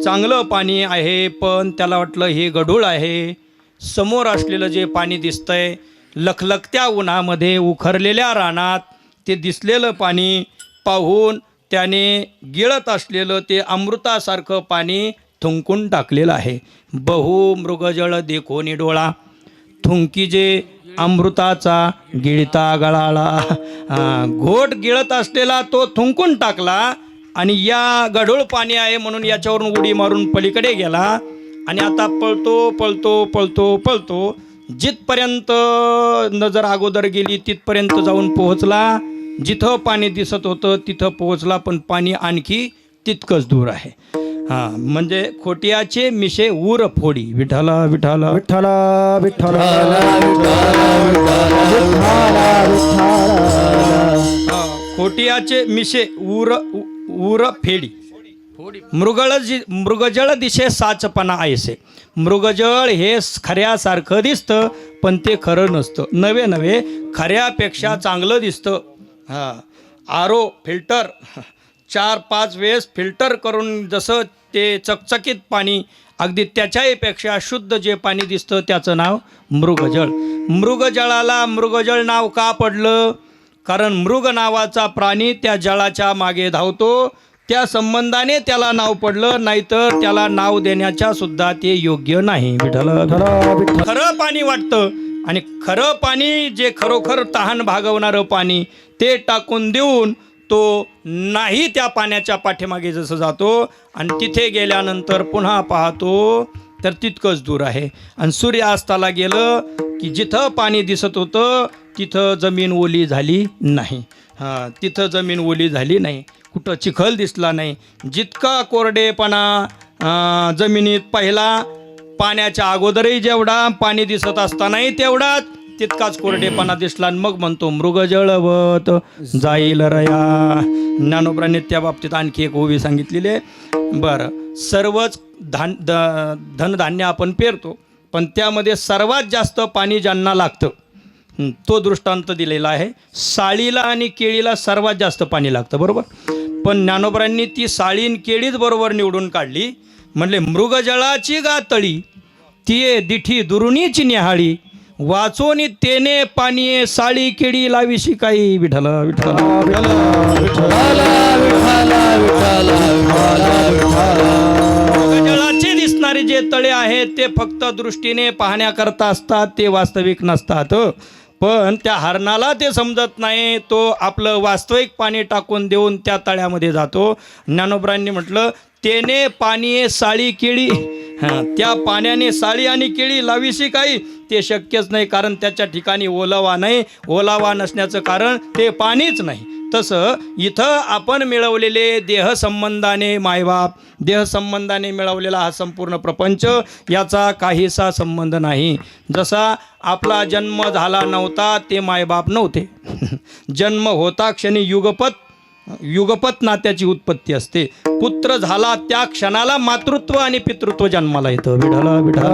चांगलं पाणी आहे पण त्याला वाटलं हे गढूळ आहे. समोर असलेलं जे पाणी दिसतंय लखलखत्या उन्हामध्ये उखरलेल्या रानात ते दिसलेलं पाणी पाहून त्याने गिळत असलेलं ते अमृतासारखं पाणी थुंकून टाकलेलं आहे. बहु मृगजळ देखोनी डोळा थुंकी जे अमृताचा गिळता गळाला. घोट गिळत असलेला तो थुंकून टाकला आणि या गढूळ पाणी आहे म्हणून याच्यावरून उडी मारून पलीकडे गेला आणि आता पळतो पळतो पळतो पळतो जिथपर्यंत नजर अगोदर गेली तिथपर्यंत जाऊन पोहोचला. जिथं पाणी दिसत होतं तिथं पोहोचला पण पाणी आणखी तितकंच दूर आहे. म्हणजे खोटियाचे मिशे ऊर फोडी. विठाला विठाला विठ्ठला विठ्ठला खोटियाचे मिशे ऊर फेडी. मृगजळ दिशे साचपणा ऐसे. मृगजळ हे खऱ्यासारखं दिसतं पण ते खरं नसतं. नवे नवे खऱ्यापेक्षा चांगलं दिसतं. आरो फिल्टर 4-5 वेळेस फिल्टर करून जसं ते चकचकीत पाणी अगदी त्याच्याहीपेक्षा शुद्ध जे पाणी दिसतं त्याचं नाव मृगजळ. मृगजळाला मृगजळ नाव का पडलं. कारण मृग नावाचा प्राणी त्या जळाच्या मागे धावतो त्या संबंधाने त्याला नाव पडलं. नाहीतर त्याला नाव देण्याच्या सुद्धा ते योग्य नाही. खरं पाणी वाटतं आणि खरं पाणी जे खरोखर तहान भागवणारं पाणी ते टाकून देऊन तो नाही त्या पाण्याच्या पाठीमागे जसं जातो आणि तिथे गेल्यानंतर पुन्हा पाहतो तर तितकंच दूर आहे. आणि सूर्यास्ताला गेलं की जिथं पाणी दिसत होतं तिथं जमीन ओली झाली नाही. तिथं जमीन ओली झाली नाही. कुठं चिखल दिसला नाही. जितका कोरडेपणा जमिनीत पहिला पाण्याच्या अगोदरही जेवढा पाणी दिसत असतानाही तेवढाच तितकाच कोरडेपणा दिसला. आणि मग म्हणतो मृगजळवत जाईल रया. ज्ञानोबरांनी त्या बाबतीत आणखी एक ओवी सांगितलेली आहे. बरं, सर्वच धनधान्य आपण पेरतो पण त्यामध्ये सर्वात जास्त पाणी ज्यांना लागतं तो दृष्टांत दिलेला आहे. साळीला आणि केळीला सर्वात जास्त पाणी लागतं, बरोबर. पण ज्ञानोबरांनी ती साळी आणि केळीच बरोबर निवडून काढली. म्हणले मृगजळाची गातळी तिये दिठी दुरुणीची निहाळी वाचोनी तेने पाणीये साळी केळी लावीशी काही विठला विठला मृगजळाचे दिसणारे जे तळे आहेत ते फक्त दृष्टीने पाहण्याकरता असतात, ते वास्तविक नसतात. पण त्या हरणाला ते समजत नाही, तो आपलं वास्तविक पाणी टाकून देऊन त्या तळ्यामध्ये जातो. ज्ञानोबरांनी म्हटलं तेने पाणी साळी केळी, त्या पाण्याने साळी आणि केळी लावीशी काही ते शक्यच नाही, कारण त्याच्या ठिकाणी ओलावा नाही. ओलावा नसण्याचं कारण ते पाणीच नाही. तसं इथं आपण मिळवलेले देहसंबंधाने मायबाप, देहसंबंधाने मिळवलेला हा संपूर्ण प्रपंच याचा काहीसा संबंध नाही. जसा आपला जन्म झाला नव्हता ते मायबाप नव्हते. जन्म होता क्षणी युगपत नात्याची उत्पत्ती असते. पुत्र झाला त्या क्षणाला मातृत्व आणि पितृत्व जन्माला येतं. विढला विढा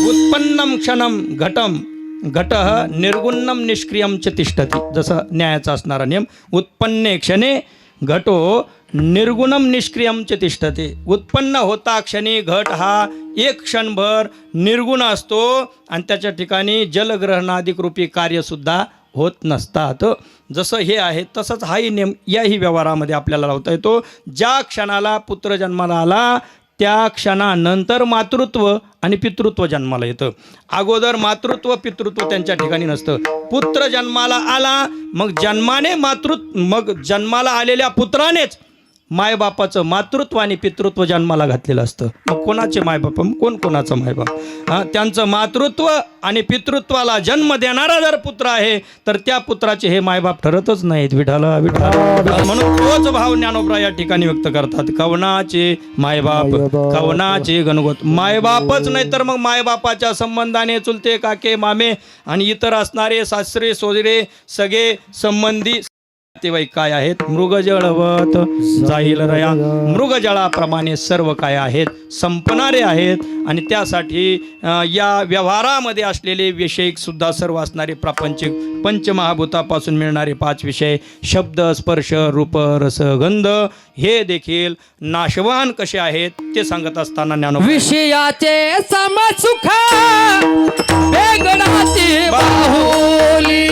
उत्पन्नम क्षणम घटम घटः निर्गुणम निष्क्रियम च तिष्ठती. जसं न्यायाचा असणारा नियम, उत्पन्ने क्षणे घटो निर्गुणम निष्क्रियम च तिष्ठते. उत्पन्न होता क्षणी घट हा एक क्षणभर निर्गुण असतो आणि त्याच्या ठिकाणी जलग्रहणादिक रूपी कार्यसुद्धा होत नसतात. जसं हे आहे तसंच हाही नियम याही व्यवहारामध्ये आपल्याला लावता येतो. ज्या क्षणाला पुत्र जन्माला आला त्या क्षणानंतर मातृत्व आणि पितृत्व जन्माला येतं. अगोदर मातृत्व पितृत्व त्यांच्या ठिकाणी नसतं. पुत्र जन्माला आला मग जन्माला आलेल्या पुत्रानेच मायबापाचं मातृत्व आणि पितृत्व जन्माला घातलेलं असतं. मग कोणाचे मायबाप, कोण कोणाचं मायबाप? त्यांचं मातृत्व आणि पितृत्वाला जन्म देणारा जर पुत्र आहे तर त्या पुत्राचे हे मायबाप ठरतच नाहीत. विठाला विठा म्हणून तोच भाव ज्ञानोबराय या ठिकाणी व्यक्त करतात. कवनाचे मायबाप, कवनाचे गणगोत. मायबापच नाही तर मग मायबापाच्या संबंधाने चुलते काके मामे आणि इतर असणारे सासरे सोजरे सगळे संबंधी तेव्हा काय आहेत? मृगजळवत जाईल रया. मृगजळाप्रमाणे सर्व काय आहेत? संपणारे आहेत. आणि त्यासाठी या व्यवहारामध्ये असलेले विषयिक सुद्धा सर्व असणारे प्रापंचिक पंचमहाभूतापासून मिळणारे 5 विषय शब्द स्पर्श रूप रस गंध हे देखील नाशवान कसे आहेत ते सांगत असताना ज्ञानोबा विषयाचे समसुख वेगळाती बाहुली,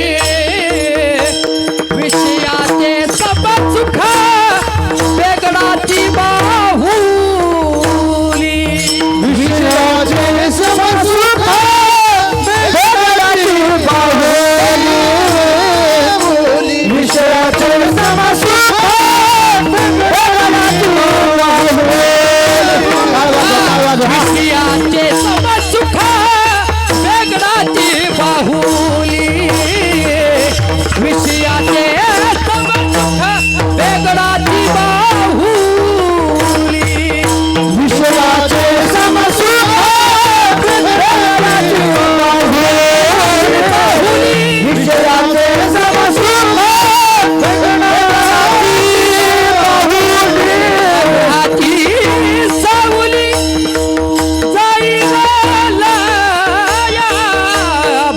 विषयाचे समसुख वेगळाती बाहुली, विषयाचे समसुख वेगळाती बाहुली, विषयाचे समसुख वेगळाती बाहुली, विषयाचे समसुख वेगळाती बाहुली, विषयाचे समसुख वेगळाती बाहुली, विषयाचे समसुख वेगळाती बाहुली, विषयाचे समसुख वेगळाती सावली जाईला लया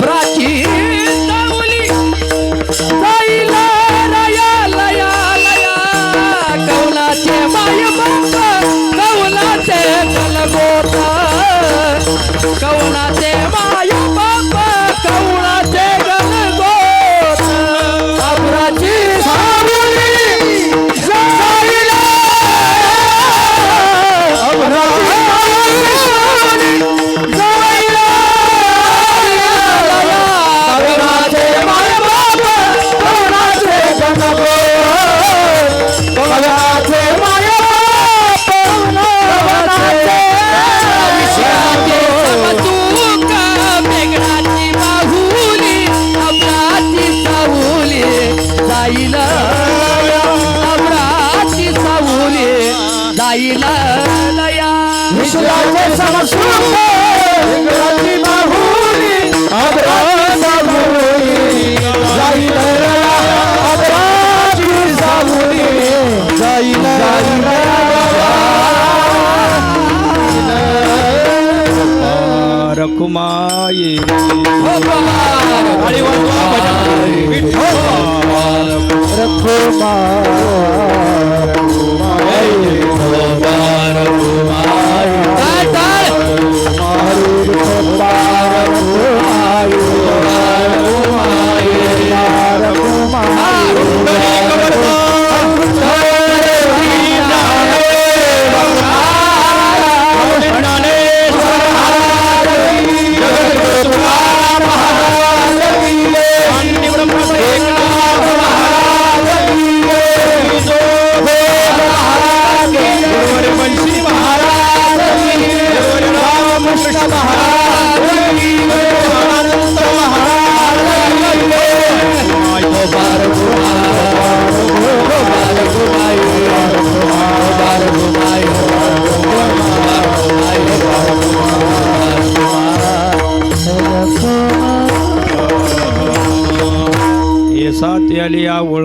भ्राची सावली जाईला रया लया लया, कौलाचे माय बाप कौलाचे गलगोट, कौलाचे माय बाप कौलाचे गलगोट, अभ्राची सावली जाईला अभ्राची सावली जाईला लया, कौलाचे माय बाप कौलाचे गलगोट, कौलाचे माय बाप कौलाचे विषयाचे समसुख वेगळाची बाहुली, अभ्राची सावली जाईला अभ्राची सावली जाईला लया, विषयाचे समसुख वेगळाची बाहुली, अभ्राची सावली जाईला अभ्राची सावली जाईला रखुमाये रखुमा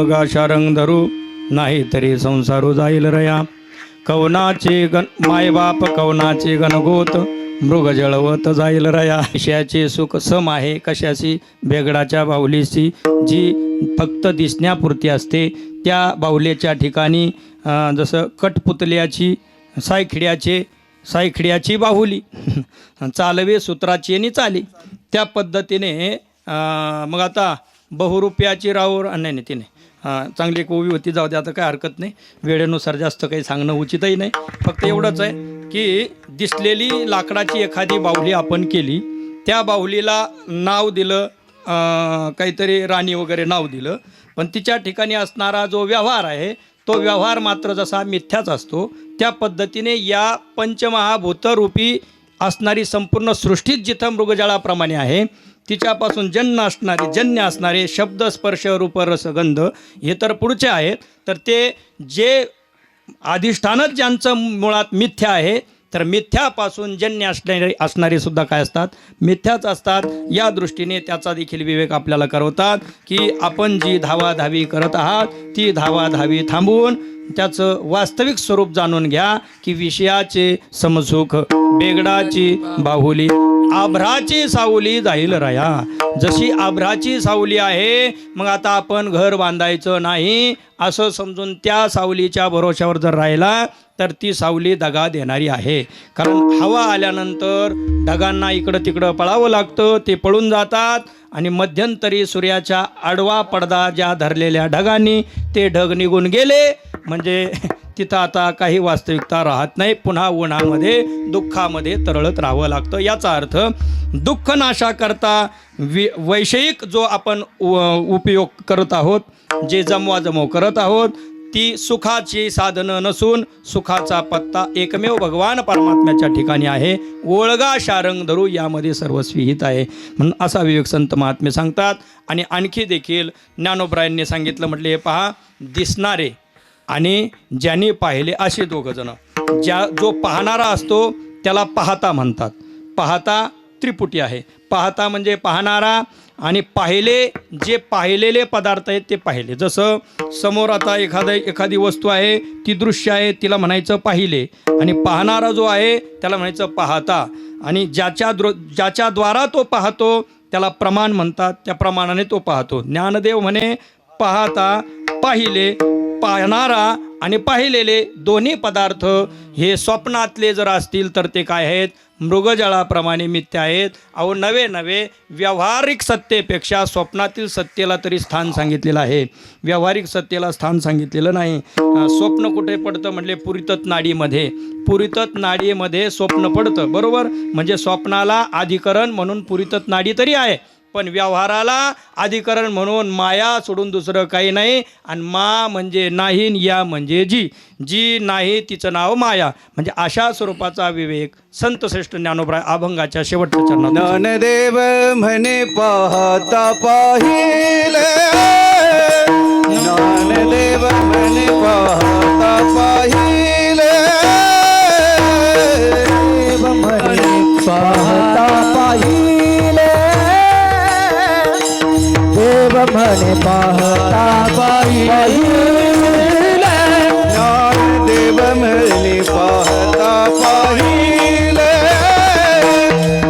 ओळगा शारंग धरू नाही तरी संसारू जाईल रया कवनाचे मायबाप कवनाचे गणगोत मृग जळवत जाईल रया विषयाचे सुख सम आहे कशाशी बेगडाच्या बाहुलीची जी फक्त दिसण्यापुरती असते त्या बाहुलीच्या ठिकाणी जसं कठपुतल्याची सायखिड्याची बाहुली चालवे सूत्राची आणि चाली त्या पद्धतीने मग आता बहुरुपयाची राऊर नाही तिने चांगली एक ओवी होती जाऊ दे आता काय हरकत नाही वेळेनुसार जास्त काही सांगणं उचितही नाही फक्त एवढंच आहे की दिसलेली लाकडाची एखादी बाहुली आपण केली त्या बाहुलीला नाव दिलं काहीतरी राणी वगैरे नाव दिलं पण तिच्या ठिकाणी असणारा जो व्यवहार आहे तो व्यवहार मात्र जसा मिथ्याच असतो त्या पद्धतीने या पंचमहाभूतरूपी असणारी संपूर्ण सृष्टीच जिथं मृगजळाप्रमाणे आहे तिच्यापासून जन्य असणारे शब्द स्पर्श रूप रस गंध हे तर पुढचे आहेत तर ते जे अधिष्ठानच ज्यांचं मुळात मिथ्या आहे तर मिथ्यापासून जन्य असणारे सुद्धा काय असतात मिथ्याच असतात या दृष्टीने त्याचा देखील विवेक आपल्याला करवतात की आपण जी धावाधावी करत आहात ती धावाधावी थांबवून त्याचं वास्तविक स्वरूप जाणून घ्या की विषयाचे समसुख बेगडाची बाहुली आभ्राची सावली जाईल रया जशी आभ्राची सावली आहे मग आता आपण घर बांधायचं नाही असं समजून त्या सावलीच्या भरोश्यावर जर राहिला तर ती सावली दगा देणारी आहे कारण हवा आल्यानंतर ढगांना इकडं तिकडं पळावं लागतं ते पळून जातात आणि मध्यंतरी सूर्याच्या आडवा पडदा ज्या धरलेल्या ढगांनी ते ढग निघून गेले म्हणजे तिथं आता काही वास्तविकता राहत नाही पुन्हा उन्हामध्ये दुःखामध्ये तरळत राहावं लागतं याचा अर्थ दुःख नाशाकरता वैषयिक जो आपण उपयोग करत आहोत जे जमवाजमव करत आहोत ती सुखाची साधनं नसून सुखाचा पत्ता एकमेव भगवान परमात्म्याच्या ठिकाणी आहे ओळगा शारंग धरू यामध्ये सर्वस्वी हित आहे म्हणून असा विवेक संत महात्मे सांगतात आणि आणखी देखील ज्ञानोबरायांनी सांगितलं म्हटले हे पहा दिसणारे आणि ज्यांनी पाहिले असे दोघंजणं जो पाहणारा असतो त्याला पाहता म्हणतात पाहता त्रिपुटी आहे पाहता म्हणजे पाहणारा आणि पाहिले जे पाहिलेले पदार्थ आहेत ते पाहिले जसं समोर आता एखादी वस्तू आहे ती दृश्य आहे तिला म्हणायचं पाहिले आणि पाहणारा जो आहे त्याला म्हणायचं पाहता आणि ज्याच्याद्वारा तो पाहतो त्याला प्रमाण म्हणतात त्या प्रमाणाने तो पाहतो ज्ञानदेव म्हणे पाहता पाहिले पाहणारा आणि पाहिलेले दोन्ही पदार्थ हे स्वप्नातले जर असतील तर ते काय आहेत मृगजळाप्रमाणे मिथ्या आहेत अहो नवे व्यावहारिक सत्तेपेक्षा स्वप्नातील सत्तेला तरी स्थान सांगितलेलं आहे व्यावहारिक सत्तेला स्थान सांगितलेलं नाही स्वप्न कुठे पडतं म्हटले पुरीतत नाडीमध्ये स्वप्न पडतं बरोबर म्हणजे स्वप्नाला अधिकरण म्हणून पुरीतत नाडी तरी आहे पण व्यवहाराला अधिकरण म्हणून माया सोडून दुसरं काही नाही आणि मा म्हणजे नाही या म्हणजे जी नाही तिचं नाव माया म्हणजे अशा स्वरूपाचा विवेक संत श्रेष्ठ ज्ञानोबराय अभंगाच्या शेवटच्या चरणात ज्ञानदेव म्हणे पाहता पाहिले ज्ञानदेव म्हणे पाहता पाहिले पाहता पाहिले देव म्हणे पाहता पाहिले ज्ञानदेव म्हणे पाहता पाहिले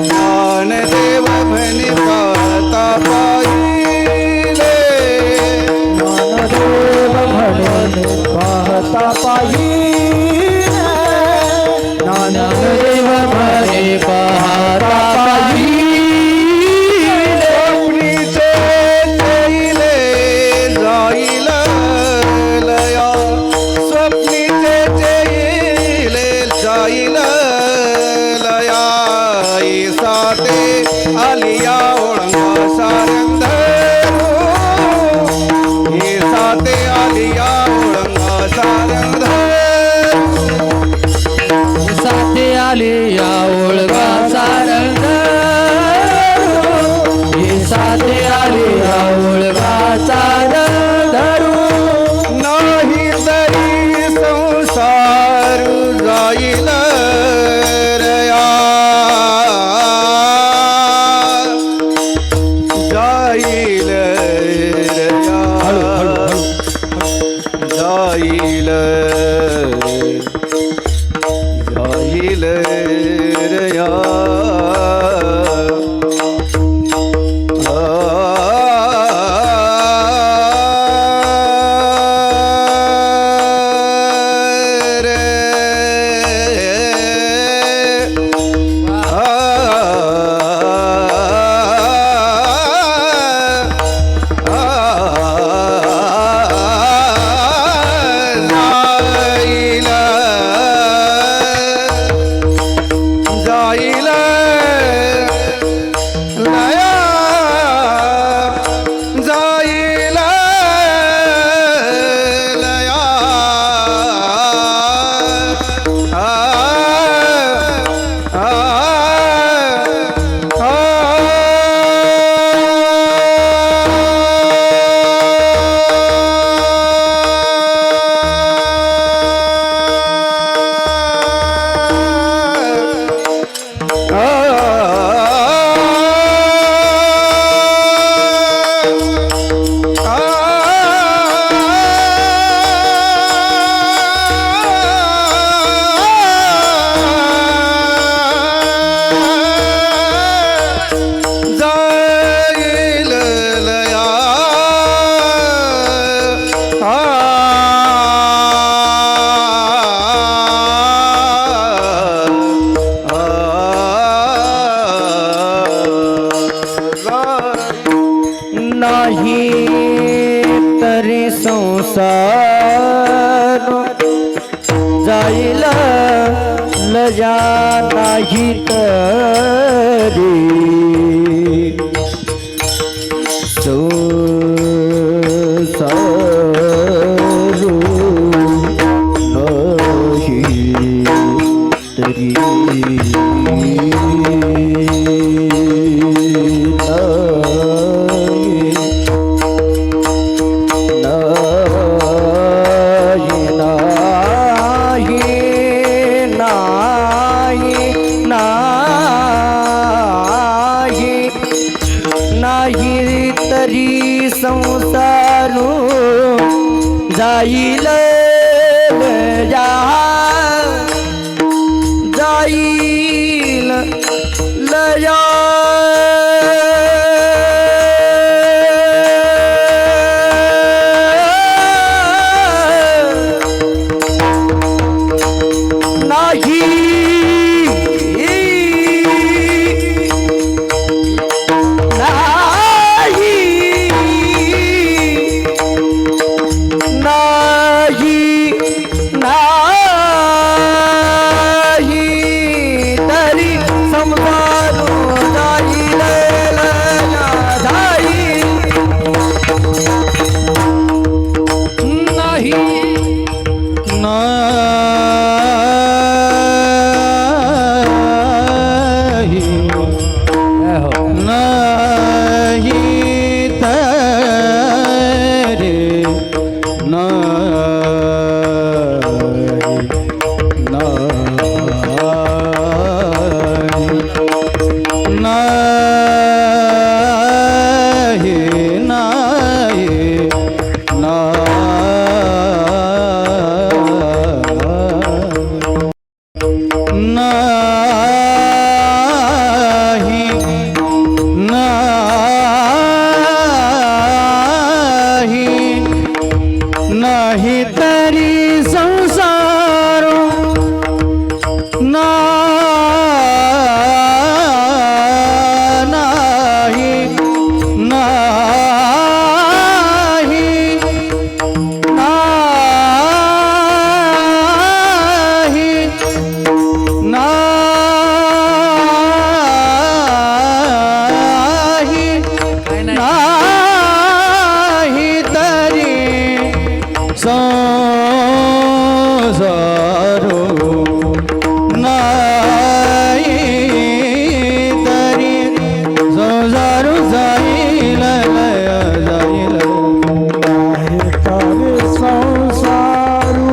ज्ञानदेव म्हणे पाहता पाहिले ज्ञानदेव म्हणे पाहता पाहिले ज्ञानदेव म्हणे पाहता पाहिले आलिया ओळंगा सारंग हे साते आलिया ओळंगा सारंग साते आलिया ओळंगा जाईल जाईल रया नाही तरी संसार जाईल लजा नाही तरी संसारू नाही तरी नाही तरी संसारू जाईल जा जाईल लया नाही तरी संसार नाही नाही नाही नाही तरी संसारो नाही तरी संसारो जाईल लया जाईल नाही तरी संसारो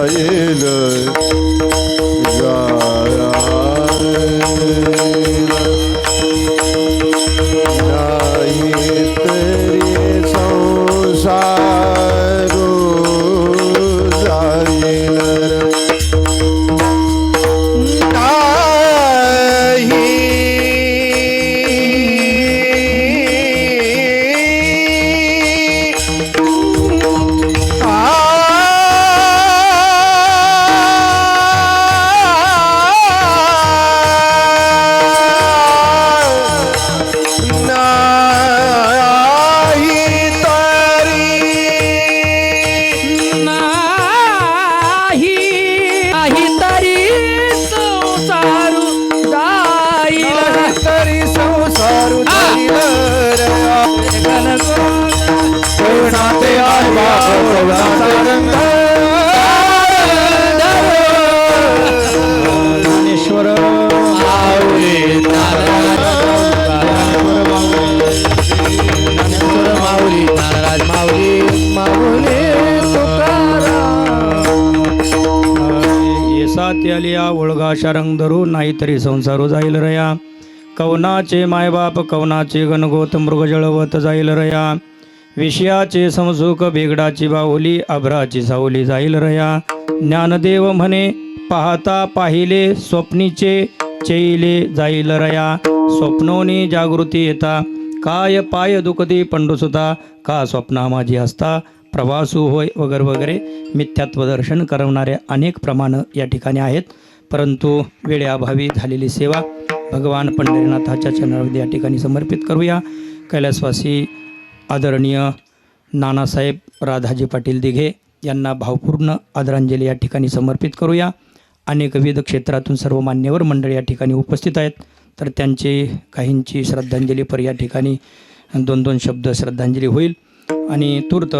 जाईल नाही तरी संसारू जाईल ज्ञानेश्वर येसात आलिया ओळगाशा रंग धरू नाहीतरी संसारू जाईल रया कवनाचे मायबाप कवनाचे गणगोत मृग जळवत जाईल रया विषयाचे समसुख बेगडाची बाहुली अभ्राची सावली जाईल रया ज्ञानदेव म्हणे पाहता पाहिले स्वप्नीचे चैले जाईल रया स्वप्नोनी जागृती येता काय पाय दुखती पंडुसुता का स्वप्ना माझी असता प्रवासू होय वगैरे वगैरे मिथ्यात्व दर्शन करवणारे अनेक प्रमाणं या ठिकाणी आहेत. परंतु वेळेअभावी झालेली सेवा भगवान पंढरीनाथाच्या चरणामध्ये या ठिकाणी समर्पित करूया. कैलासवासी आदरणीय नानासाहेब राधाजी पाटील दिघे यांना भावपूर्ण आदरांजली या ठिकाणी समर्पित करूया. अनेक विविध क्षेत्रातून सर्व मान्यवर मंडळी या ठिकाणी उपस्थित आहेत. तर त्यांचे काहींची श्रद्धांजलीपर या ठिकाणी 2-2 शब्द श्रद्धांजली होईल. आणि तूर्त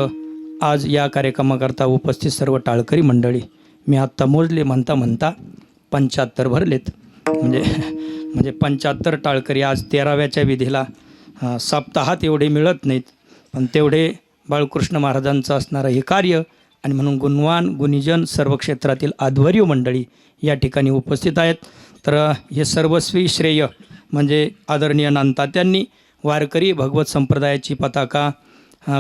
आज या कार्यक्रमाकरता उपस्थित सर्व टाळकरी मंडळी मी आत्ता मोजले म्हणता म्हणता 75 भरलेत. म्हणजे 75 टाळकरी आज 13व्याच्या विधीला सप्ताहात एवढे मिळत नाहीत. पण तेवढे बाळकृष्ण महाराजांचं असणारं हे कार्य आणि म्हणून गुणवान गुणीजन सर्व क्षेत्रातील आध्वर्य मंडळी या ठिकाणी उपस्थित आहेत. तर हे सर्वस्वी श्रेय म्हणजे आदरणीय नानतात्यांनी वारकरी भगवत संप्रदायाची पताका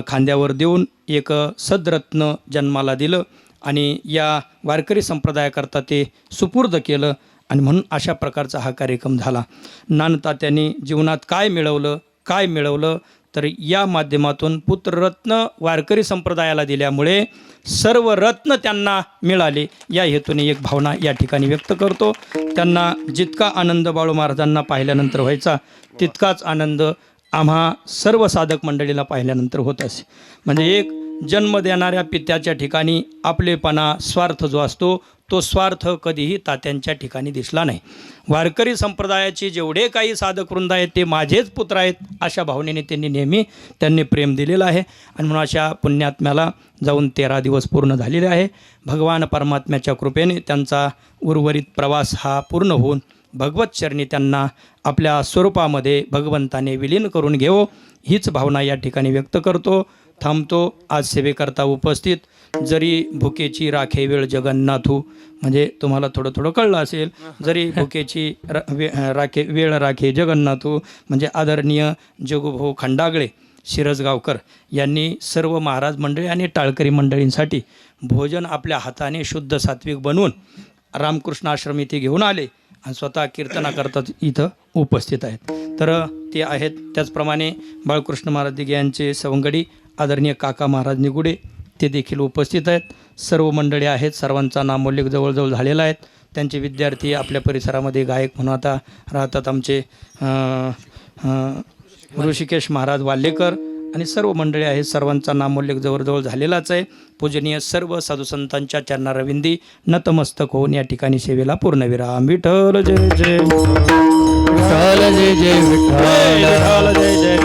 खांद्यावर देऊन एक सद्रत्न जन्माला दिलं आणि या वारकरी संप्रदायाकरता ते सुपूर्द केलं आणि म्हणून अशा प्रकारचा हा कार्यक्रम झाला. नानतात्यांनी जीवनात काय मिळवलं तर या माध्यमातून पुत्ररत्न वारकरी संप्रदायाला दिल्यामुळे सर्व रत्न त्यांना मिळाले या हेतूने एक भावना या ठिकाणी व्यक्त करतो. त्यांना जितका आनंद बाळू महाराजांना पाहिल्यानंतर व्हायचा तितकाच आनंद आम्हा सर्व साधक मंडळीला पाहिल्यानंतर होत असे. म्हणजे एक जन्म देणाऱ्या पित्याच्या ठिकाणी आपलेपणा स्वार्थ जो असतो तो स्वार्थ कधीही तात्यांच्या ठिकाणी दिसला नाही. वारकरी संप्रदायाचे जेवढे काही साधक वृंद आहेत ते माझेच पुत्र आहेत अशा भावनेने त्यांनी प्रेम दिलेलं आहे. आणि म्हणून अशा पुण्यात्म्याला जाऊन 13 दिवस पूर्ण झालेले आहे. भगवान परमात्म्याच्या कृपेने त्यांचा उर्वरित प्रवास हा पूर्ण होऊन भगवत चरणी त्यांना आपल्या स्वरूपामध्ये भगवंताने विलीन करून घेवो हीच भावना या ठिकाणी व्यक्त करतो. थांबतो. आज सेवेकरता उपस्थित जरी भुकेची राखे वेळ जगन्नाथू म्हणजे तुम्हाला थोडं कळलं असेल. जरी भुकेची वेळ राखे जगन्नाथू म्हणजे आदरणीय जगुभाऊ खंडागळे शिरसगावकर यांनी सर्व महाराज मंडळी आणि टाळकरी मंडळींसाठी भोजन आपल्या हाताने शुद्ध सात्विक बनवून रामकृष्ण आश्रम इथे घेऊन आले आणि स्वतः कीर्तनाकरता इथं उपस्थित आहेत. तर ते आहेत. त्याचप्रमाणे बाळकृष्ण महाराज दिघे यांचे सवंगडी आदरणीय काका महाराज निगुडे ते देखील उपस्थित आहेत. सर्व मंडळी आहेत. सर्वांचा नामोल्लेख जवळजवळ झालेला आहे. त्यांचे विद्यार्थी आपल्या परिसरामध्ये गायक म्हणून आता राहतात. आमचे ऋषिकेश महाराज वाल्लेकर आणि सर्व मंडळी आहेत. सर्वांचा नामोल्लेख जवळजवळ झालेलाच आहे. पूजनीय सर्व साधुसंतांच्या चरणारविंदी नतमस्तक होऊन या ठिकाणी सेवेला पूर्णविराम. विठ्ठल जय जय विठ्ठल जय जय विठ्ठल जय जय